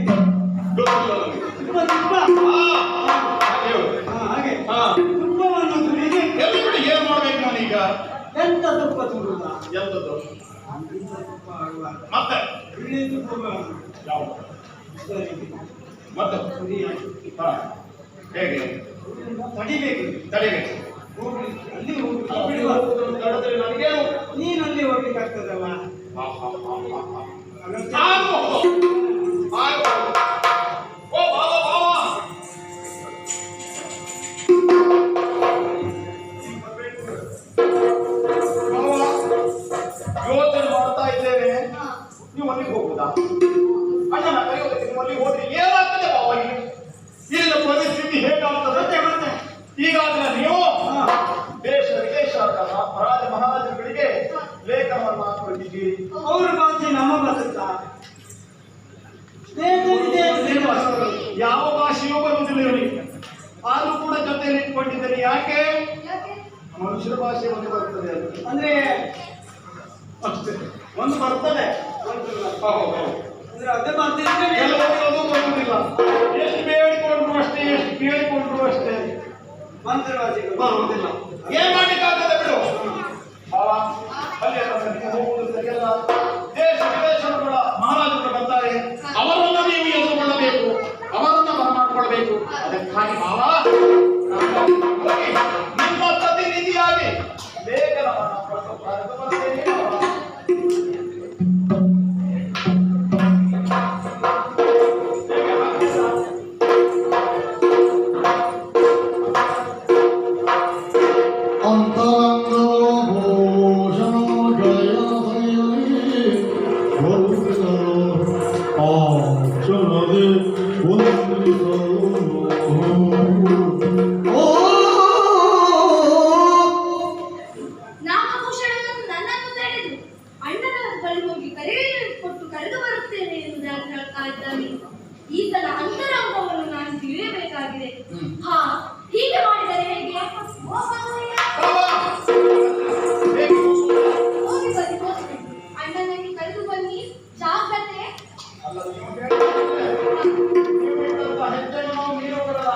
ಗೊತ್ತಿಲ್ಲ ನಮಗೆ. ತುಪ್ಪ ಹಾ, ಹಾಗೆ ಹೇಳು. ಹಾ, ಹಾಗೆ ಹಾ. ತುಪ್ಪವನ್ನು ತುಳಿದು ಎಲ್ಲಿ ಬಿಡಿ ಏನ್ ಮಾಡ್ಬೇಕು ನಾನೀಗ? ಎಂತ ತುಪ್ಪ ತುಳುದ ಎಂತದ್ದು? ಅಂದಿನ ತುಪ್ಪ ಆಗುವಾಗ ಮತ್ತೆ ಇಲ್ಲಿ ತುಪ್ಪ ಯಾವುದು? ಸರಿ ಮತ್ತೆ ಸರಿ ಹಾ, ಹೇಗೆ ತಡಿಬೇಕು ತಡೆಬೇಕು? ಹೋಗ್ಲಿ ಅಲ್ಲಿ ಹೋಗಿ ಅಲ್ಲಿ ಬಿಡುವ ಹೋಗುವುದನ್ನು ತಡೆದ್ರೆ ನನಗೇನು? ನೀನು ಅಲ್ಲಿ ಹೋಗ್ಲಿಕ್ಕೆ ಆಗ್ತದಲ್ಲ ಹಾ, ಹಾ, ಹಾ, ಹಾ, ಹಾ. ಅಗತ್ಯ ಆಗಬಹುದು. ಆಗಬಹುದು. ಓ ಬಾಬಾ ಬಾಬಾ, ಯೋಚನೆ ಮಾಡ್ತಾ ಇದ್ದೇನೆ. ಹಾ ನೀವು ಅಲ್ಲಿಗೆ ಹೋಗುದಾ? ಅಣ್ಣನ ಕರೆಯೋದಕ್ಕೆ ನೀವು ಅಲ್ಲಿಗೆ ಹೋದ್ರೆ ಏನಾಗ್ತದೆ ಬಾಬಾ? ಇಲ್ಲಿನ ಪರಿಸ್ಥಿತಿ ಹೇಗಾಗ್ತದೆ? ಮತ್ತೆ ಮತ್ತೆ ಈಗಾಗಲೇ ನೀವು ಹಾ. ದೇಶ ವಿದೇಶದ ರಾಜ ಮಹಾರಾಜರುಗಳಿಗೆ ಲೇಖನವನ್ನು ಹಾಕೊಂಡಿದ್ದೀರಿ. ಅವ್ರ ಭಾಷೆ ನಮ್ಮ ಬರುತ್ತಾ ಯಾವ ಭಾಷೆಯೂ ಬರುವುದಿಲ್ಲ ಇವನಿಗೆ. ಆದ್ರೂ ಕೂಡ ಜೊತೆಯಲ್ಲಿ ಇಟ್ಕೊಂಡಿದ್ದೇನೆ. ಯಾಕೆ? ಯಾಕೆ ಮನುಷ್ಯರ ಭಾಷೆ ಒಂದು ಬರ್ತದೆ ಅದು. ಅಂದ್ರೆ ಅಷ್ಟೇ, ಒಂದು ಬರ್ತದೆ. ಹೌದು. ಅಂದ್ರೆ ಅದೇ ಬರ್ತಿದ್ರೆ ಕೆಲವರಿಗೆ ಅದು ಬರುವುದಿಲ್ಲ. ಎಷ್ಟು ಬೇಡಿಕೊಂಡ್ರು ಅಷ್ಟೇ, ಎಷ್ಟು ಕೇಳಿಕೊಂಡ್ರು ಅಷ್ಟೇ ಮಂತ್ರವಾದಿಗಳು ಬರುವುದಿಲ್ಲ. ಏನ್ ಮಾಡ್ಲಿಕ್ಕಾಗದೆ ಬಿಡು. ಬಾವ, ಅಲ್ಲಿ ನೀವು ಹೋಗುವುದು ಸರಿಯಲ್ಲ. ದೇಶ ವಿದೇಶಗಳ ಮಹಾರಾಜರು ಬರ್ತಾರೆ. ಅವರನ್ನ ನೀವು ಎದುರುಗೊಳ್ಳಬೇಕು, ಅವರನ್ನ ಬರಮಾಡಿಕೊಳ್ಬೇಕು. ಅದಕ್ಕಾಗಿ ಬಾವ, ನಾನು ಹೋಗಿ ನಿಮ್ಮ ಪ್ರತಿನಿಧಿಯಾಗಿ ಲೇಖನವನ್ನು ಕೊಟ್ಟು ಬರೆದು ಬರ್ತೇನೆ ಬಾವ. ಹೇಗೆ ಹಾಕಿದ? ಅಂತರಂಗ ಭೂಷಣ ಜಯ ಇದ್ದಲ್ಲಿ ಈತನ ಅಂತರಂಗವನ್ನು ನಾನು ತಿಳಿಯಬೇಕಾಗಿದೆ. ಹಾ, ಹೀಗೆ ಮಾಡಿದರೆ ಹೇಗೆ? ಹೋಗಿ ಬನ್ನಿ, ಹೋಗಿ ಅಣ್ಣನನ್ನು ಕರೆದು ಬನ್ನಿ. ಜಾಗ್ರತೆ. ಹೆಜ್ಜೆಯನ್ನು ನಾವು ಮೀರಬಾರದು.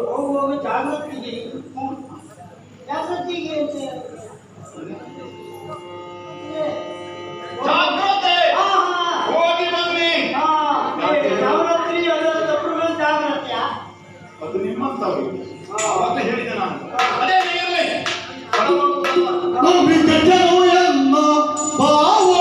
ಹೋಗುವಾಗ ಜಾಗೃತಿಗೆ ಜಾಗೃತಿಗೆ ಜಾಗ್ರತೆ. ಹೋಗಿ ಬನ್ನಿ. ನವರಾತ್ರಿ ಅದರ ತಪ್ಪುಗಳು ಜಾಗೃತಿಯ ಅದು ನಿಮ್ಮಂತವ್ರು ಮತ್ತೆ ಹೇಳಿದೆ ನಾನು. ಅದೇ ಇರಲಿ. ನಂಬಿಕೆಯು ಎನ್ನ ಭಾವ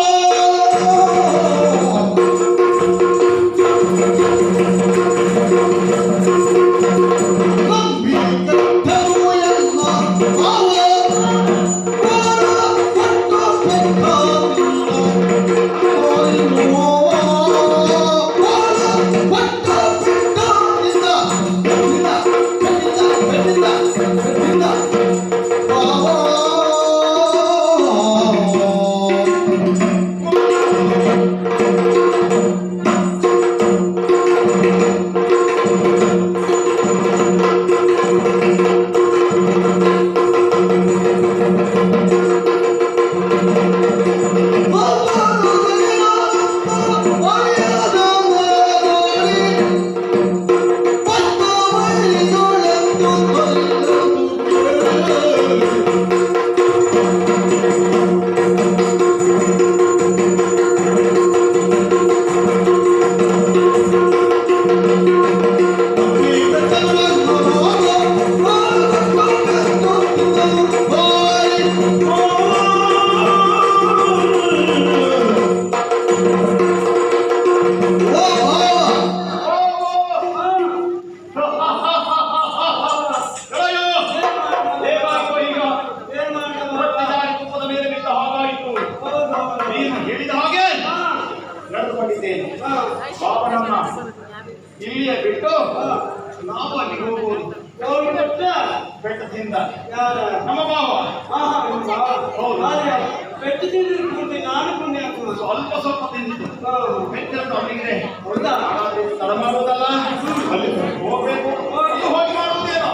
ಇಲ್ಲಿಯೇ ಬಿಟ್ಟು ನಾವು ಅಲ್ಲಿಗೆ ಹೋಗುವುದು. ಬೆಟ್ಟದಿಂದ ನಮ್ಮ ಭಾವ ಪೆಟ್ಟು ತಿಂದಿರ್ಬೋದು. ನಾನು ಪುಣ್ಯ ಸ್ವಲ್ಪ ಸ್ವಲ್ಪ ತಿಂದಿದ್ದು ಬೆಟ್ಟದ್ದು ಅವನಿಗೆ ತಡ ಮಾಡುವುದಲ್ಲ, ಅಲ್ಲಿ ಹೋಗ್ಬೇಕು, ಹೋಗಿ ಮಾಡುವುದೇನೋ.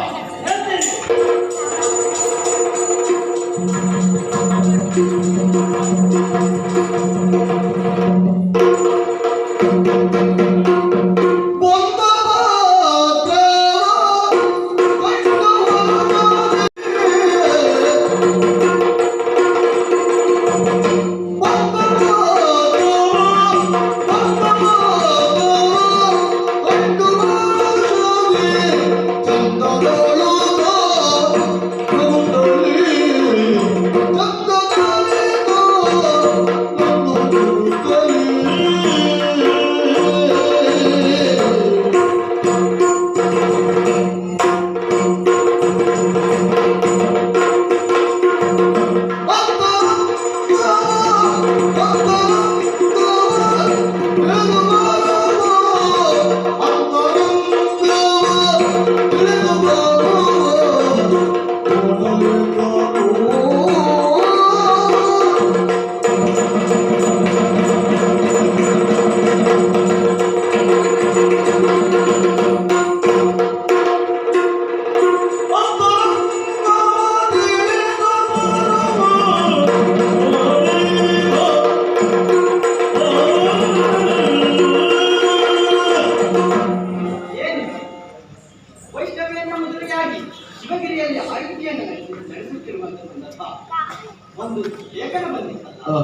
ಒಂದು ಲೇಖನ ಬಂದಿತ್ತಲ್ಲ,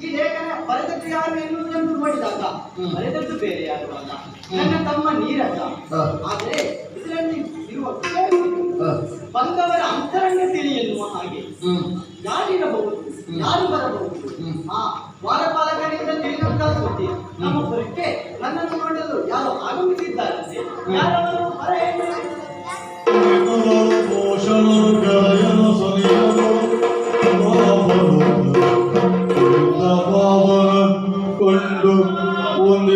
ಈ ಲೇಖನ ಬರೆದದ್ದು ಯಾರು ಎನ್ನುವುದನ್ನು ನೋಡಿದಾಗ ಬರೆದದ್ದು ಬೇರೆ ಯಾರು ಅಲ್ಲ, ನನ್ನ ತಮ್ಮ ನೀರಜ. ಆದ್ರೆ ಇದರಲ್ಲಿ ಇರುವ ಬಂದವರ ಅಂತರಂಗ ತಿಳಿ ಎನ್ನುವ ಹಾಗೆ ಯಾರಿರಬಹುದು, ಯಾರು ಬರಬಹುದು. ಆ ದ್ವಾರಪಾಲಕರಿಂದ ತಿಳಿದಂತಹ ಸುದ್ದಿ ನಮ್ಮ ಪುರಕ್ಕೆ ನನ್ನನ್ನು ನೋಡಲು ಯಾರು ಆಗಮಿಸಿದ್ದಾರಂತೆ. ಯಾರವರು ಬರ ಕೊಂಡು ಒಂದು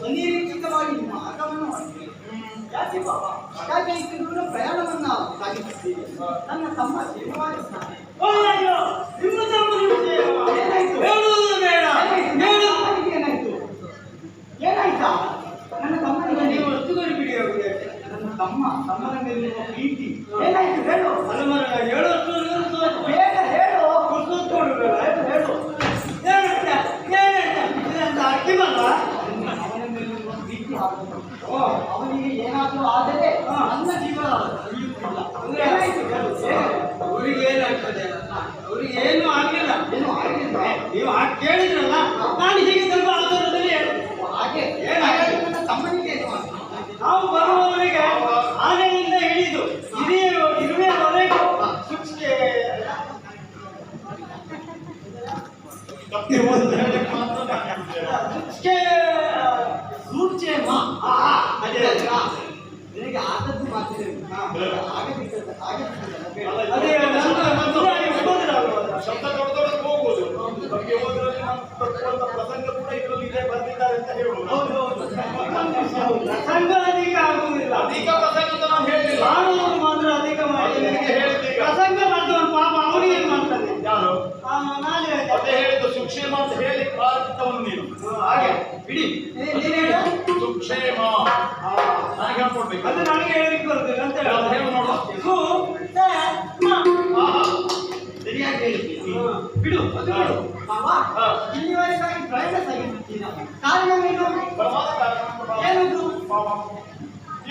ಅನಿರೀಕ್ಷಿತವಾಗಿ ನಿಮ್ಮ ಆಗಮನ ಮಾಡಿದೆ. ಯಾಕೆ ಬಾಬಾ ಯಾಕೆ ಇಷ್ಟು ದೂರ ಪ್ರಯಾಣವನ್ನ ಸಾಗಿಸುತ್ತೀರಿ? ನನ್ನ ತಮ್ಮ ಸೇವಾನಿದ್ದಾನೆ. ನಿಮ್ಮ ತಮ್ಮನಿಗೆ ಸೇವಾ? ಏನಾಯ್ತು? ಹೇಳುವುದು ಬೇಡ. ಏನಾಯ್ತು? ಏನಾಯ್ತಾ? ನನ್ನ ತಮ್ಮನಿಗೆ ನೀವು ಒತ್ತುಗರಿ ಬಿಡಿ ಅವರಿಗೆ. ನನ್ನ ತಮ್ಮನ ಮೇಲಿರುವ ಪ್ರೀತಿ ಏನಾಯ್ತು ಹೇಳು. ಬೇಗ ಹೇಳು. ಹೇಳು ಅವನ ಮೇಲಿರುವ ಪ್ರೀತಿ ಆಗುತ್ತದೆ. ಅವನಿಗೆ ಏನಾದರೂ ಆದರೆ ನನ್ನ ಜೀವನ ಉಳಿಯುತ್ತಿಲ್ಲ. ಏನಾಯ್ತು ಹೇಳು. ಅವರಿಗೆ ಏನಾಗ್ತದೆ? ಅವರಿಗೆ ಏನು ಆಗಿಲ್ಲ. ಏನು ಆಗಿಲ್ಲ. ನೀವು ಹಾಗೆ ಕೇಳಿದ್ರಲ್ಲ, ನಾನು ಹೀಗೆ ಸ್ವಲ್ಪ ಆಧಾರದಲ್ಲಿ ಹಾಗೆ ಏನಾಗಿದೆ? ನನ್ನ ತಮ್ಮನಿಗೆ ಏನು ಆಗಿದೆ? ನಾವು ಬರುವವರೆಗೆ ಆನೆಯಿಂದ ಹಿಡಿದು ಇರುವೆವರೆಗೂ ಸುಚ್ಚಿಗೆ ನಿನಗೆ ಆದದ್ದು ಮಾತಿದೆ. ಶಬ್ದ ದೊಡ್ಡ ದೊಡ್ಡ ಹೋಗುವುದು ನಮಗೆ ಹೋದ್ರಲ್ಲಿ ತಪ್ಪುವಂತ ಪ್ರಸಂಗ ಕೂಡ ಇದರಲ್ಲಿ ಇದೆ ಬರ್ತಿದ್ದಾರೆ ಅಂತ ಹೇಳುವುದು. ಪ್ರಸಂಗ ಅಧಿಕ ಆಗುವುದಿಲ್ಲ. ಅಧಿಕ ಪ್ರಸಂಗ ಅಂತ ನಾನು ಹೇಳಿಲ್ಲ. ನಾನು ಮಾತ್ರ ಅಧಿಕ ಮಾಡಿ ಹೇಳಿದ್ದೆ. ಪ್ರಸಂಗ ಮಾಡಿದವನು ಪಾಪ ಅವನಿಗೆ ಏನ್ ಮಾಡ್ತಾನೆ? ಯಾರು? ನಾನು ಅದೇ ಹೇಳಿದ್ದು ಸುಕ್ಷೇಮ ಅಂತ ಹೇಳಿ ಪ್ರಾರಂಭಿಸಿದವನು ನೀನು. ಹಾಗೆ ಬಿಡಿ. ಸುಕ್ಷೇಮ ನನಗೆ ಹೇಳ್ಕೊಡ್ಬೇಕು. ಅದು ನನಗೆ ಹೇಳಿಕ್ ಬರ್ತದೆ ಅಂತ ಹೇಳಿ ನೋಡುವ. ಸರಿಯಾಗಿ ಹೇಳಿದ್ದೀನಿ. ಬಿಡು ಅದು ಬಿಡು. ಇಲ್ಲಿವರೆಗಾಗಿ ಪ್ರಯಾಣ ಸಾಗಿಸುತ್ತೀನಿ. ಕಾರಣವೇನು? ಏನದು?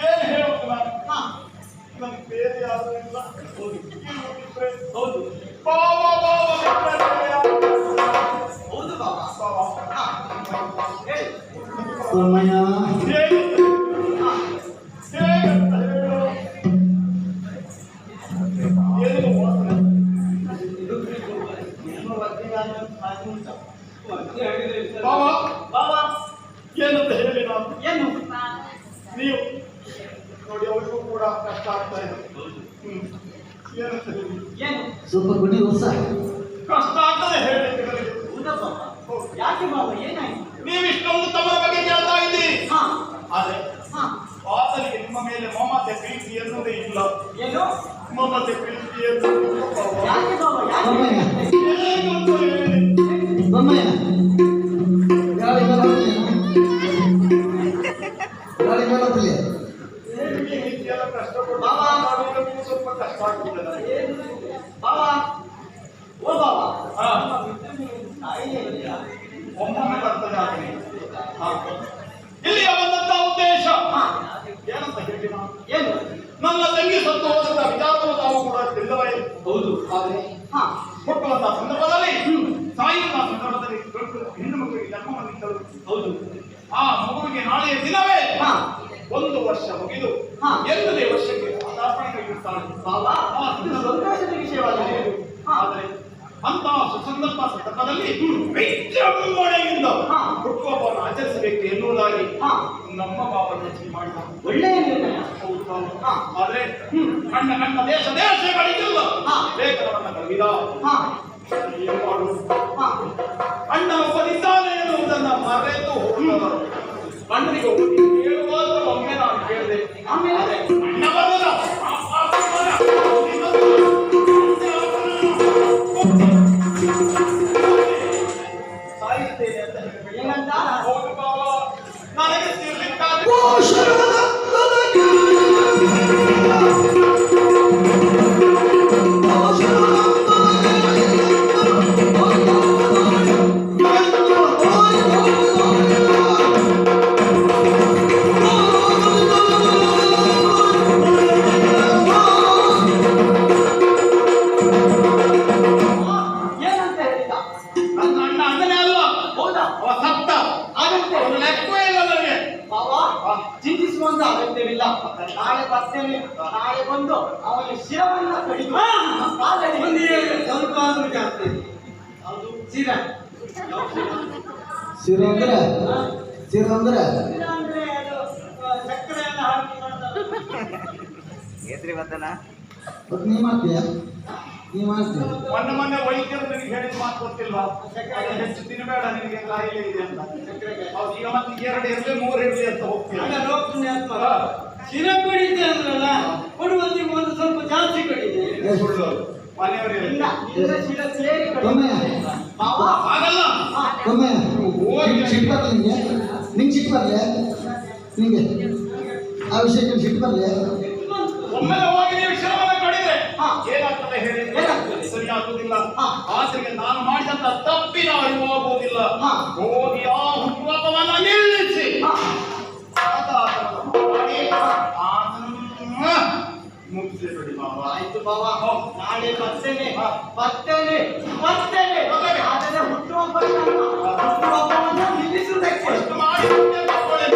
ಏನು ಹೇಳುವುದು ನಾನು? ನನಗೆ ಬೇರೆ ಯಾರು ಇಲ್ಲ. ಹೌದು ಹೌದು ಬಾಬಾ. ಹೇಳಿ. ಸೋಮಯ್ಯ ಏನಂತ ಹೇಳಿ ನಾನು? ಏನು? ನೀವು ನೋಡಿ ಅವರಿಗೂ ಕೂಡ ಕಷ್ಟ ಆಗ್ತಾ ಇದೆ. ಏನಂತ ಹೇಳಿ? ಏನು? ಸ್ವಲ್ಪ ಗುಡಿ ಹೊಸ ಕಷ್ಟ ಆಗ್ತದೆ ಹೇಳಲಿಕ್ಕೆ ನನಗೆ. ಹೌದಾ ಬಾಬಾ? ಯಾಕೆ ಬಾಬಾ ಏನಾಯ್ತು? ನೀವು ಇಷ್ಟೊಂದು ತಮ್ಮನ ಬಗ್ಗೆ ಕೇಳ್ತಾ ಇದ್ದೀರಿ. ಆದ್ರೆ ಆತನಿಗೆ ನಿಮ್ಮ ಮೇಲೆ ಮಮತೆ ಪ್ರೀತಿ ಎನ್ನುವುದೇ ಇಲ್ಲ. ಏನು? ಮಮತೆ ಪ್ರೀತಿ ಎನ್ನುವುದು ಯಾಕೆ ಬಾಬಾ? ಸೋಮಯ್ಯ ಹೇಗಂತ ಹೇಳಿ? ಸೋಮಯ್ಯ ಗಾಳಿ ಬರಲಿಲ್ಲ ಗಾಳಿ ಬರಲಿಲ್ಲ ನಿಮಗೆ ಹೀಗೆಲ್ಲ ಕಷ್ಟಪಟ್ಟು ಬಾಬಾ. ಮಾಡುವುದಕ್ಕೂ ಸ್ವಲ್ಪ ಕಷ್ಟ ಆಗ್ತದೆ ನನಗೆ. ಬಾಬಾ ಓ ಬಾಬಾ ಒಮ್ಮೊಮ್ಮೆ ಬರ್ತದೆ ಆತನಿಗೆ. ಇಲ್ಲಿ ಬಂದಂತ ಉದ್ದೇಶ ಏನಂತ ಹೇಳಿ ನಾನು? ಏನು? ನನ್ನ ತಂಗಿ ಸತ್ತು ಹೋದಂತ ವಿಚಾರವನ್ನು ತಾವು ಕೂಡ ತಿಳಿದವೇ. ಹೌದು. ಆದರೆ ಹುಟ್ಟುವಂತ ಸಂದರ್ಭದಲ್ಲಿ ಸಾಯುವಂತ ಸಂದರ್ಭದಲ್ಲಿ ಗಂಡು ಹೆಣ್ಣು ಮಕ್ಕಳಿಗೆ ಜನ್ಮವನ್ನಿತ್ತಳು. ಹೌದು. ಆ ಮಗುವಿಗೆ ನಾಳೆಯ ದಿನವೇ ಹಾ 1 ವರ್ಷ ಮುಗಿದು ಹಾ. 2ನೇ ವರ್ಷಕ್ಕೆ ಪದಾರ್ಪಣೆ ಕೈಗೊಳ್ತಾಳೆ. ಬಾಬಾ ಇದು ಸಂತೋಷದ ವಿಷಯವಾಗಿದೆ. ಆದರೆ ಅಂತ ಸಂದರ್ಭದಲ್ಲಿ ವಿಜೃಂಭಣೆಯಿಂದ ಹುಟ್ಟುಹಬ್ಬವನ್ನು ಆಚರಿಸಬೇಕು ಎನ್ನುವುದಾಗಿ ನಮ್ಮ ಬಾಬಾ ಯೋಚನೆ ಮಾಡಿದ. ಒಳ್ಳೆಯ ನಿರ್ಣಯ. ಹೌದು ಬಾಬಾ. ಆದ್ರೆ ಕಣ್ಣ ದೇಶ ದೇಶಗಳಿಗೆಲ್ಲ ಲೇಖನವನ್ನ ಕಲಿದ. ಏನು ಮಾಡುವುದು? ಅಣ್ಣ ಒಬ್ಬನಿದ್ದಾನೆ ಎನ್ನುವುದನ್ನ ಮರೆತು ಹೋದವರು. ಅಣ್ಣನಿಗೆ ಹೇಳುವಾಗ ಒಮ್ಮೆ ನಾನು ಕೇಳಿದೆ. ಆಮೇಲೆ ಅಣ್ಣ ಬರಲ್ಲ. ಸಾಯುತ್ತೇನೆ ಅಂತ ಹೇಳಿ ಏನಂತ? ಹೌದು ಬಾಬಾ. ನನಗೆ ತಿರ್ಲಿಕ್ಕಾಗ ಏನಂತ ಹೇಳಿದ? ನನ್ನ ಅಣ್ಣ ಅಣ್ಣನೇ ಅಲ್ಲ. ಹೌದಾ? ಅವ ಸತ್ತ. ಆಗಂತೆ ಅವನ ಲೆಕ್ಕವೇ ಇಲ್ಲ ನನಗೆ. ಬಾಬಾ ಚಿಂತಿಸುವಂತ ಅಗತ್ಯವಿಲ್ಲ. ನಾಳೆ ಬರ್ತೇನೆ. ನಾಳೆ ಬಂದು ಅವನ ಶಿರವನ್ನ ಕಡಿದು ಸ್ವಲ್ಪ ಆದ್ರೂ ಜಾಸ್ತಿ. ಅದು ಶಿರ. ಶಿರ ಅಂದ್ರೆ ಶಿರ ಅಂದ್ರೆ ಶಿರ ಅಂದ್ರೆ ಅದು ಸಕ್ಕರೆ ಎಲ್ಲ ಹಾಕಿ ಮಾಡ್ತಾರೆ. ಮತ್ತೆ ನೀ ಮಾಡ್ತೀಯ ನೀವು ಮಾಡ್ತೀರಿ. ಮೊನ್ನೆ ವೈದ್ಯರು ನಿನಗೆ ಹೇಳಿದ ಮಾತು ಗೊತ್ತಿಲ್ವಾ? ಅದು ಹೆಚ್ಚು ತಿನ್ನಬೇಡ, ನಿನಗೆ ಕಾಯಿಲೆ ಇದೆ ಅಂತ. ಹೌದು, ಈಗ ಮತ್ತೆ 2 ಇರಲಿ 3 ಇರಲಿ ಅಂತ ಹೋಗ್ತೀವಿ. ಶಿರ ಕುಡಿತೆ ಅಂದ್ರಲ್ಲ, ಕೊಡುವತ್ತಿಗೆ ಒಂದು ಸ್ವಲ್ಪ ಜಾಸ್ತಿ ಕುಡಿದೆ. ಸುಳ್ಳು ಮನೆಯವರು ಇಲ್ಲ, ನಿನ್ನ ಶಿರ ಸೇರಿ ಒಮ್ಮೆ ಆಗಲ್ಲ. ಒಮ್ಮೆ ಸಿಟ್ಟು ಬರಲಿ ನಿಂಗೆ? ನಿಂಗೆ ಸಿಟ್ಟು ಬರಲಿ ನಿಂಗೆ? ಆ ವಿಷಯಕ್ಕೆ ಸಿಟ್ಟು ಬರಲಿ? ಒಮ್ಮೆ ಹೋಗಿ ನೀವು ಶ್ರಮವನ್ನು ಮಾಡಿದ್ರೆ ಹಾ. ಏನಾಗ್ತದೆ ಹೇಳಿ? ಏನಾಗ್ತದೆ? ಸರಿ ಆಗುವುದಿಲ್ಲ. ಹಾ. ಆದ್ರಿಗೆ ನಾನು ಮಾಡಿದಂತ ತಪ್ಪಿನ ಅರಿವು ಆಗುವುದಿಲ್ಲ. ಹಾ. ಹೋಗಿ ಆ ಹುಟ್ಟುಹಬ್ಬವನ್ನ ನಿಲ್ಲಿಸಿ ಹಾ. ಮುಗಿಸಿಬಿಡಿ ಬಾಬಾ. ಆಯ್ತು ಬಾವ, ನಾಳೆ ಬರ್ತೇನೆ ಹಾ. ಬರ್ತೇನೆ ಬರ್ತೇನೆ. ಆದರೆ ಹುಟ್ಟುಹಬ್ಬವನ್ನು ನಿಲ್ಲಿಸುವುದಕ್ಕೆ ಅಷ್ಟು ಮಾಡಿ ಮುಂದೆ ತಗೊಳ್ಳಿ.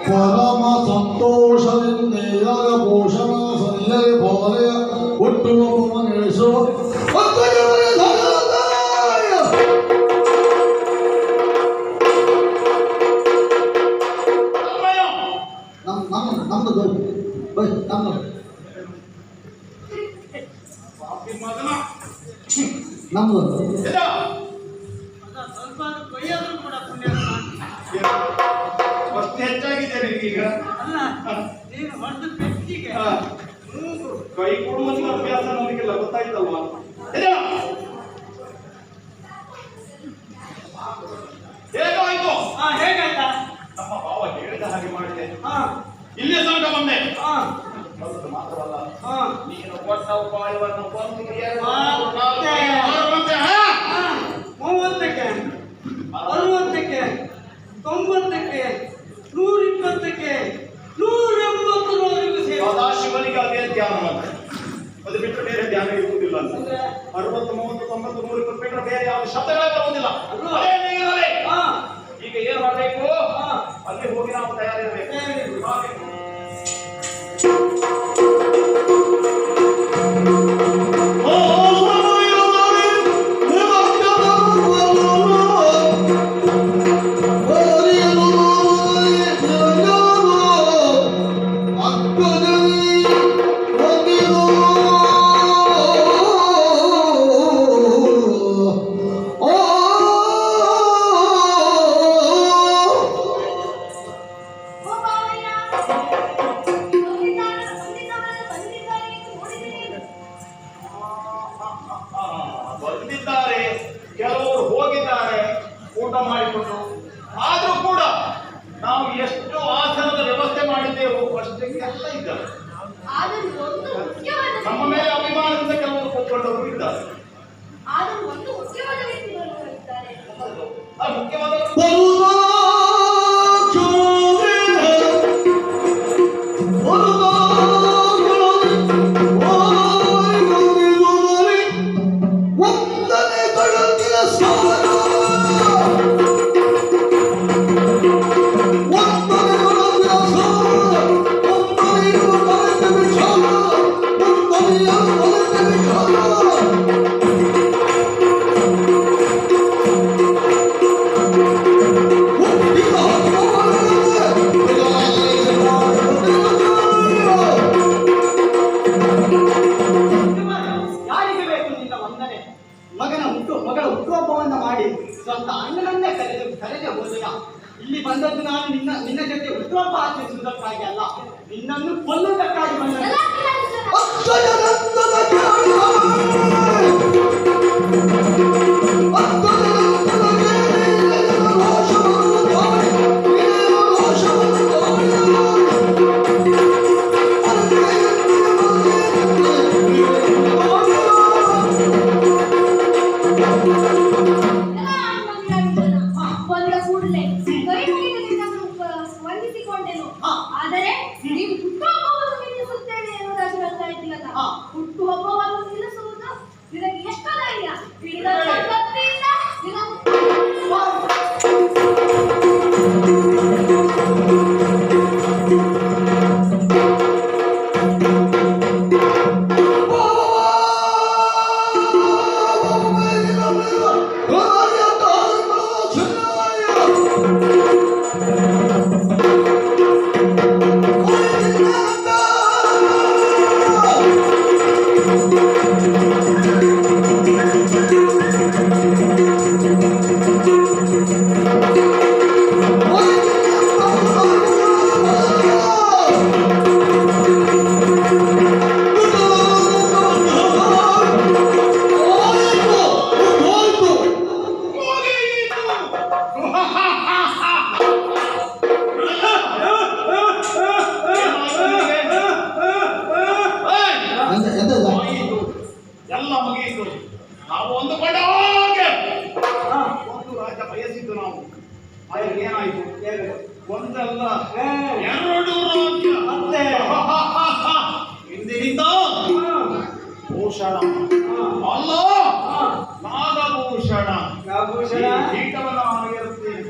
ಪರಮ ಸಂತೋಷದಿಂದ ಪೋಷಣ ಸರಿಯಾಗಿ ಬಾಲೆಯ ಹುಟ್ಟುಹಬ್ಬ ನಡೆಸುವ ನಮ್ದು ಬೈ ನಮ್ದು ಬಾಪಿ ಮಗನ ನಮ್ದು ಎದ? ಸ್ವಲ್ಪ ಕೊಯ್ಯಾದ್ರೂ ಕೂಡ ಪುಣ್ಯ. ವಸ್ತು ಹೆಚ್ಚಾಗಿದೆ ನಿನಗೀಗ. ಅಲ್ಲ, ನೀನು ಹೊಡೆದ ಪೆಟ್ಟಿಗೆ ಹಾ. ಮೂಗು ಕೈ ಕೊಡುವಂತ ಅಭ್ಯಾಸ ನನಗಿಲ್ಲ, ಗೊತ್ತಾಯ್ತಲ್ವಾ? ಎದ? ಹೇಗಾಯ್ತು? ಹೇಗಾಯ್ತಾ? ನಮ್ಮ ಭಾವ ಹೇಳಿದ ಹಾಗೆ ಮಾಡಿದೆ. ಹಾ ಇಲ್ಲೇ ತನಕ ಬಂದೆ. ಹಾ ಅದು ಮಾತ್ರವಲ್ಲ, ಹಾ ನೀನು ಕೊಟ್ಟ ಉಪಾಯವನ್ನು 1 2 3 4 ಮತ್ತೆ? 5 ಮತ್ತೆ ಹಾ? 30ಕ್ಕೆ 60ಕ್ಕೆ 90ಕ್ಕೆ 120ಕ್ಕೆ 180ರವರೆಗೂ ಸೇರಿ ಸದಾಶಿವನಿಗೆ ಅದೇ ಧ್ಯಾನ ಮಾತ್ರ. ಅದು ಬಿಟ್ಟು ಬೇರೆ ಧ್ಯಾನ ಇರುವುದಿಲ್ಲ ಅಂತ. ಅಂದ್ರೆ 60 30 90 100 ಬಿಟ್ಟರೆ ಬೇರೆ ಯಾವ ಶಬ್ದಗಳೇ ಬರುವುದಿಲ್ಲ. ಅದೇ ನೀರಲ್ಲಿ. ಹಾ ಈಗ ಏನ್ ಮಾಡಬೇಕು? ಹಾ ಅಲ್ಲಿ ಹೋಗಿ ನಾವು ತಯಾರಿರಬೇಕು. ತಯಾರಿರ್ಬೇಕು. ಹಾಗೆ. ಓ ಬಾವಯ್ಯ, ಬಂದಿದ್ದಾರೆ ಎಂದು ನೋಡಿದ್ದೀನಿ. ಬಂದಿದ್ದಾರೆ, ಕೆಲವರು ಹೋಗಿದ್ದಾರೆ ಊಟ ಮಾಡಿಕೊಂಡು. ಆದ್ರೂ ಕೂಡ ನಾವು ಎಷ್ಟು ಆಸನದ ವ್ಯವಸ್ಥೆ ಮಾಡಿದ್ದೆವು ಅಷ್ಟಕ್ಕೆಲ್ಲ ಇದ್ದಾರೆ. ಆದರೂ ಒಂದು ಮುಖ್ಯವಾದ ನಮ್ಮ ಮೇಲೆ ಅಭಿಮಾನದಿಂದ ಕೆಲವರು ಕೂತ್ಕೊಂಡವರು ಇದ್ದಾರೆ. ಆದರೂ ಒಂದು ಮುಖ್ಯವಾದ ವ್ಯಕ್ತಿಗಳು ಇದ್ದಾರೆ. ಆ ಮುಖ್ಯವಾದ ಯಾರಿಗೆ ಬೇಕು ನಿನ್ನ ವಂದನೆ? ಮಗಳ ಹುಟ್ಟುಹಬ್ಬವನ್ನ ಮಾಡಿ ಸ್ವಂತ ಅಣ್ಣನನ್ನೇ ಕರೆದೆ ಹೋದೆಯ. ಇಲ್ಲಿ ಬಂದದ್ದು ನಾನು ನಿನ್ನ ಜೊತೆ ಹುಟ್ಟುಹಬ್ಬ ಆಚರಿಸುವುದಕ್ಕಾಗಿ ಅಲ್ಲ, ನಿನ್ನನ್ನು ಕೊಲ್ಲುವುದಕ್ಕಾಗಿ ಬಂದ. ಎಲ್ಲ ಜನ ಬಂದ ಕೂಡಲೇ ಕೈ ಮುಗಿದು ನಿನ್ನನ್ನು ವಂದಿಸಿಕೊಂಡೆನು. ಆದರೆ ನೀವು ಹುಟ್ಟುಹಬ್ಬವನ್ನು ನಿಲ್ಲಿಸುತ್ತೇನೆ ಎನ್ನುವುದಾಗಿ ಬರ್ತಾ ಇದ್ದೀರಲ್ಲ, ಹುಟ್ಟುಹಬ್ಬವನ್ನು ನಿಲ್ಲಿಸುವುದು ನಿನಗೆ ಎಷ್ಟು ಧೈರ್ಯ? ತಿಳಿದ ಸಂಗತಿಯಿಂದ ನಿನ್ನ ಎಲ್ಲ ಮುಗಿಯಿತು. ನಾವು ಒಂದುಕೊಂಡ ಹಾಗೆ ಒಂದು ರಾಜ ಬಯಸಿದ್ದು ನಾವು. ಅದಕ್ಕೆ ಏನಾಯ್ತು? ಒಂದಲ್ಲ ಎರಡು ರಾಜ್ಯ. ಮತ್ತೆ ಹಿಂದಿನಿಂದ ಭೂಷಣ ಅಲ್ಲ ನಾಗಭೂಷಣ ಕೀಟವನ್ನು ಆಗಿರುತ್ತೇನೆ.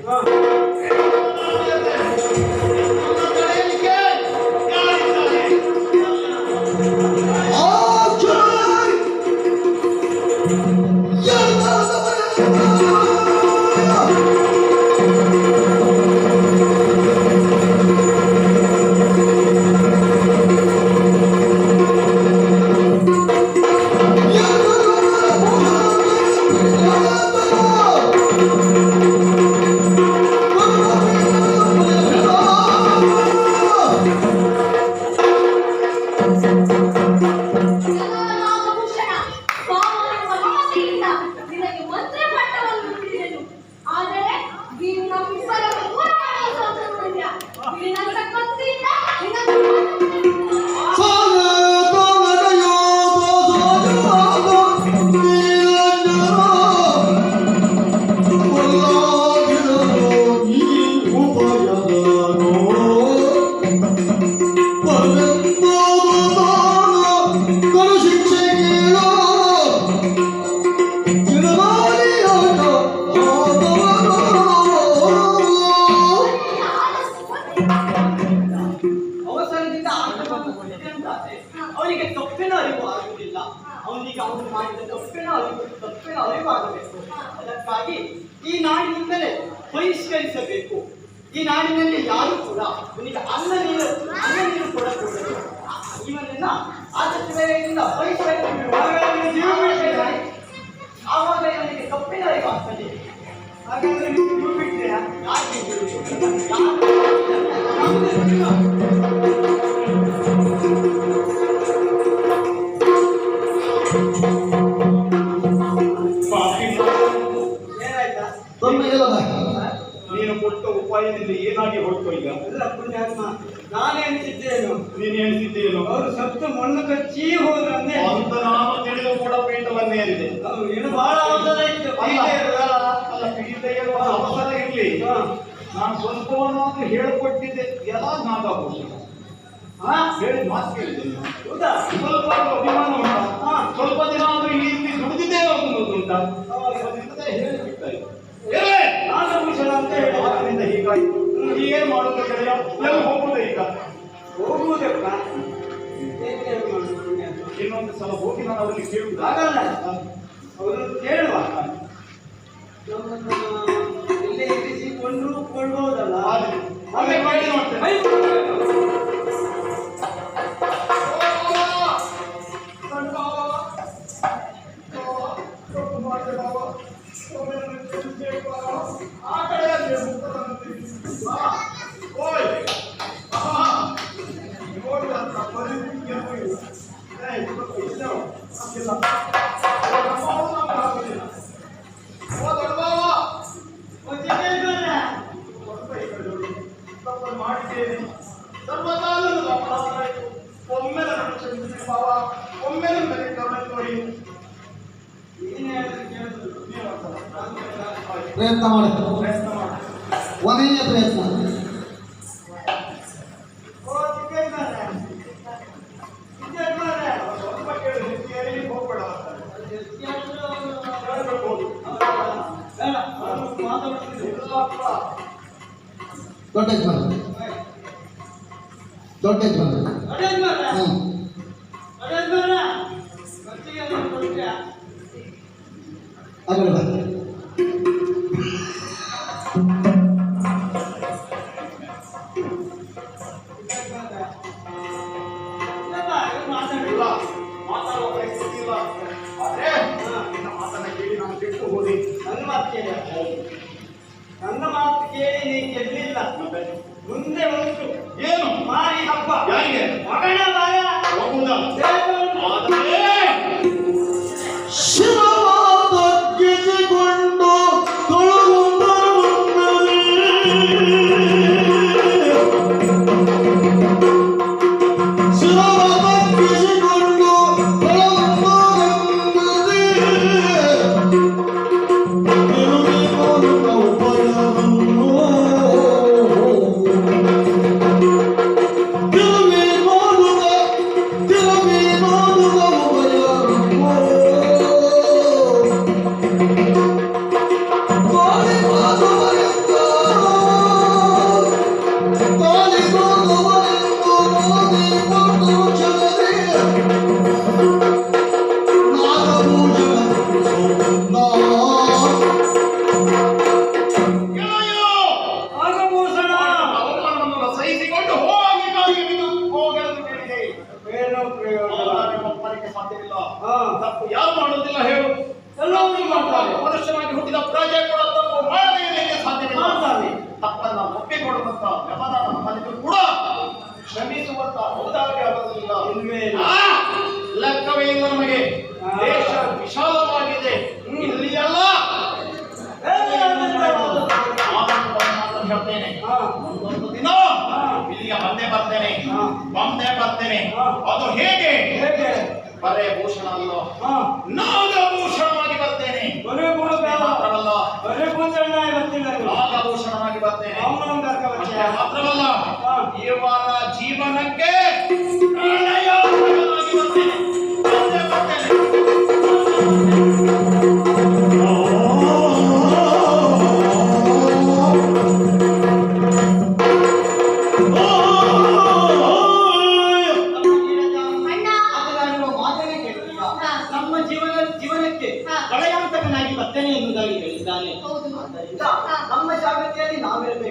ನಾಗಭೂಷಣ ಸ್ವಾಮಿಯ ಮಹಿಮೆಯಿಂದ ನಿನಗೆ ಮಂತ್ರ ಪಟ್ಟವನ್ನು ನೀಡಿದೆನು. ಆದರೆ ನೀನು ನಮ್ಮಿಬ್ಬರ ದೂರ ಮಾಡುವ ಸಂತೋಷವಿಲ್ಲ. ನಿನ್ನ ಕತ್ತಿಯಿಂದ ಅವಸರದಿಂದ ಆಟವನ್ನು ಕೊಟ್ಟಂತಾದ್ರೆ ಅವನಿಗೆ ತಪ್ಪಿನ ಅರಿವು ಆಗುವುದಿಲ್ಲ. ಅವನಿಗೆ ಅವನು ಮಾಡಿದ ತಪ್ಪಿನ ಅರಿವು ಆಗಬೇಕು. ಅದಕ್ಕಾಗಿ ಈ ನಾಡಿನಿಂದಲೇ ಬಹಿಷ್ಕರಿಸಬೇಕು. ಈ ನಾಡಿನಲ್ಲಿ ಯಾರು ಕೂಡ ಅವನಿಗೆ ಅನ್ನ ನೀರು ಕೊಡಕೂಡದು. ಇವನನ್ನ ಆದಷ್ಟು ಬೇಗದಿಂದ ಬಹಿಷ್ಕರಿಸಬೇಕು. ಆವಾಗ ಇವನಿಗೆ ತಪ್ಪಿನ ಅರಿವು ಆಗ್ತದೆ. ಹಾಗಾದ್ರೆ ನೀವು ಬಿಟ್ಟರೆ ಯಾಕೆ ಏನಾಯ್ತಾ? ನೀನು ಕೊಟ್ಟ ಉಪಾಯದಿಂದ ಏನಾಗಿ ಹೊರಟು ಈಗ? ಎಲ್ಲ ಪುಣ್ಯಾತ್ಮ ನಾನೇ ಅನಿಸಿದ್ದೇನು. ನೀನು ಎಣಿಸಿದ್ದೇನು? ಅವರು ಸತ್ತು ಮಣ್ಣು ಕಚ್ಚಿ ಹೋದ್ರಂತೆ ಅಂತ ನಾನು ತಿಳಿದು ಕೂಡ ಪೀಠವನ್ನೇರಿದೆ. ಏನು ಬಹಳ ಅವಸರ ಇತ್ತು. ಅಲ್ಲ ಪೀಠ ಏರುವ ಅವಸರ ಇರಲಿ. ನಾನು ಸ್ವಲ್ಪವನ್ನಾದ್ರೂ ಹೇಳಿಕೊಟ್ಟಿದ್ದೆ. ಎಲ್ಲ ನಾಗಭೂಷಣ ಹೇಳಿದ ಮಾತು ಕೇಳಿದೆ. ಹೌದಾ? ಸ್ವಲ್ಪ ಅಭಿಮಾನ ಉಂಟಾ? ಸ್ವಲ್ಪ ದಿನ ಆದ್ರೂ ಈ ರೀತಿ ದುಡಿದಿದ್ದೇ ಉಂಟಾ? ಹೇಳಿಬಿಟ್ಟ. ನಾಗಭೂಷಣ ಅಂತ ಹೇಳಿ ಅದರಿಂದ ಹೀಗಾಯ್ತು. ಈಗೇನು ಮಾಡುತ್ತೆ ಗೆಳೆಯ? ಎಲ್ಲಿ ಹೋಗುವುದೇ ಈಗ? ಹೋಗುವುದಕ್ಕ ಇನ್ನೊಂದು ಸಲ ಹೋಗಿ ನಾನು ಅವರಿಗೆ ಕೇಳುವುದು ಆಗಲ್ಲ. ಅವರು ಕೇಳುವ ಇಲ್ಲೇ ಇರಿಸಿಕೊಂಡು ಕೊಡ್ಬೋದಲ್ಲ. ಆಮೇಲೆ ಮಾಡಿ ನೋಡ್ತೇನೆ. ಮಾಡಿದ್ದೇನೆ ಸರ್ವಕಾಲದ ಅಪರಾಧವಾಯಿತು. ಒಮ್ಮೆ ನನ್ನ ಕ್ಷಮಿಸಿ ಭಾವ, ಒಮ್ಮೆ ನನಗೆ ಕರುಣೆ ತೋರಿ. ಪ್ರಯತ್ನ ಮಾಡಿ. ಪ್ರಯತ್ನ ಮಾಡಿ. ಕೊನೆಯ ಪ್ರಯತ್ನ. ಸ್ವಲ್ಪ ಕೇಳಿ ಹೆಚ್ಚಿಗೆ ಹೋಗ್ಬೇಡ. ಹೇಳ್ಬೋದು. ದೊಡ್ಡ ಯಜಮಾನ ದೊಡ್ಡ ಯಜಮಾನ ಆಗಲ್ಲ ಮಾತಾಡುವ ಪರಿಸ್ಥಿತಿ ಇಲ್ಲ. ಮತ್ತೆ ಮುಂದೆ ಉಂಟು ಏನು ಮಾರಿ ಹಬ್ಬ. ಯಾರಿಗೆ ಮಗನ ಬಾಯ ಹೋಗುವುದಾ ದೇವರು ಆದರೆ ಶಿವವಾದ ಗೆಜಿಕೊಂಡು ತೊಳಗುಂದು ಶಿವವಾದ ಗೆಜಿಕೊಂಡು ನಾಗಭೂಷಣ ಅವಮಾನವನ್ನು ಸಹಿಸಿಕೊಂಡು ಹೋಗಿ ಕಾಲಿಗೆ ಬಿದ್ದು ಹೋಗಲು ಹೇಳಿದೆ ಏನೋ ಪ್ರಯೋಜನ. ಆದರೆ ಒಪ್ಪಲಿಕ್ಕೆ ಸಾಧ್ಯವಿಲ್ಲ ಹಾ. ತಪ್ಪು ಯಾರು ಮಾಡುವುದಿಲ್ಲ ಹೇಳು ಎಲ್ಲವೂ ಮಾಡ್ತಾರೆ. ಮನುಷ್ಯನಾಗಿ ಹುಟ್ಟಿದ ಪ್ರಜೆ ಕೂಡ ತಪ್ಪು ಮಾಡದೇ ಇರಲಿಕ್ಕೆ ಸಾಧ್ಯವಿಲ್ಲ ಮಾಡ್ತಾರೆ. ತಪ್ಪನ್ನ ಒಪ್ಪಿಕೊಡುವಂತ ವ್ಯವಧಾನ ಕಲಿತು ಕೂಡ ಶ್ರಮಿಸುವಂತ ಔದಾರ್ಯ ಆಗುವುದಿಲ್ಲ ಇಲ್ವೇ ಇಲ್ಲ. ಆ, ಲೆಕ್ಕವೇ ಇಲ್ಲ ನಮಗೆ ಹಾ. ದೇಶ ವಿಶಾಲವಾಗಿದೆ ಇಲ್ಲಿ ಎಲ್ಲ ಹೇಳ್ತೇನೆ ಹಾ. ಒಂದು ದಿನ ಹಾ. ಇಲ್ಲಿಗೆ ಬಂದೇ ಬರ್ತೇನೆ ಹಾ. ಬಂದೇ ಬರ್ತೇನೆ ಹಾ. ಅದು ಹೇಗೆ ಹೇಗೆ? ಬರೇ ಭೂಷಣ ಅಲ್ಲ ಹಾ. ನಾಗಭೂಷಣವಾಗಿ ಬರ್ತೇನೆ ಬರೇ ಭೂಷಣ. ಮಾತ್ರವಲ್ಲ ಬರೇ ಭೂಷಣ ಇವತ್ತಿನ ನಾಗಭೂಷಣವಾಗಿ ಬರ್ತೇನೆ ಅವನೊಂದು ಅರ್ಕವಚನ. ಅಷ್ಟೇ ಮಾತ್ರವಲ್ಲ ಹಾ. ಇವರ ಜೀವನಕ್ಕೆ ಪ್ರಣಯೋತ್ಸವವಾಗಿ ಬರ್ತೇನೆ ಬಂದೇ ಬರ್ತೇನೆ ಅಣ್ಣ ಆತನಾಡಿರುವ ಮಾತನ್ನೇ ಕೇಳುತ್ತೀಗ. ಹಾ. ನಮ್ಮ ಜೀವನಕ್ಕೆ ಹಾ. ಪ್ರಳಯಾಂತಕನಾಗಿ ಬರ್ತೇನೆ ಎನ್ನುವುದಾಗಿ ಹೇಳಿದ್ದಾನೆ. ಹೌದು. ಆದ್ದರಿಂದ ಹಾ. ನಮ್ಮ ಜಾಗೃತಿಯಲ್ಲಿ ನಾವಿರಬೇಕು.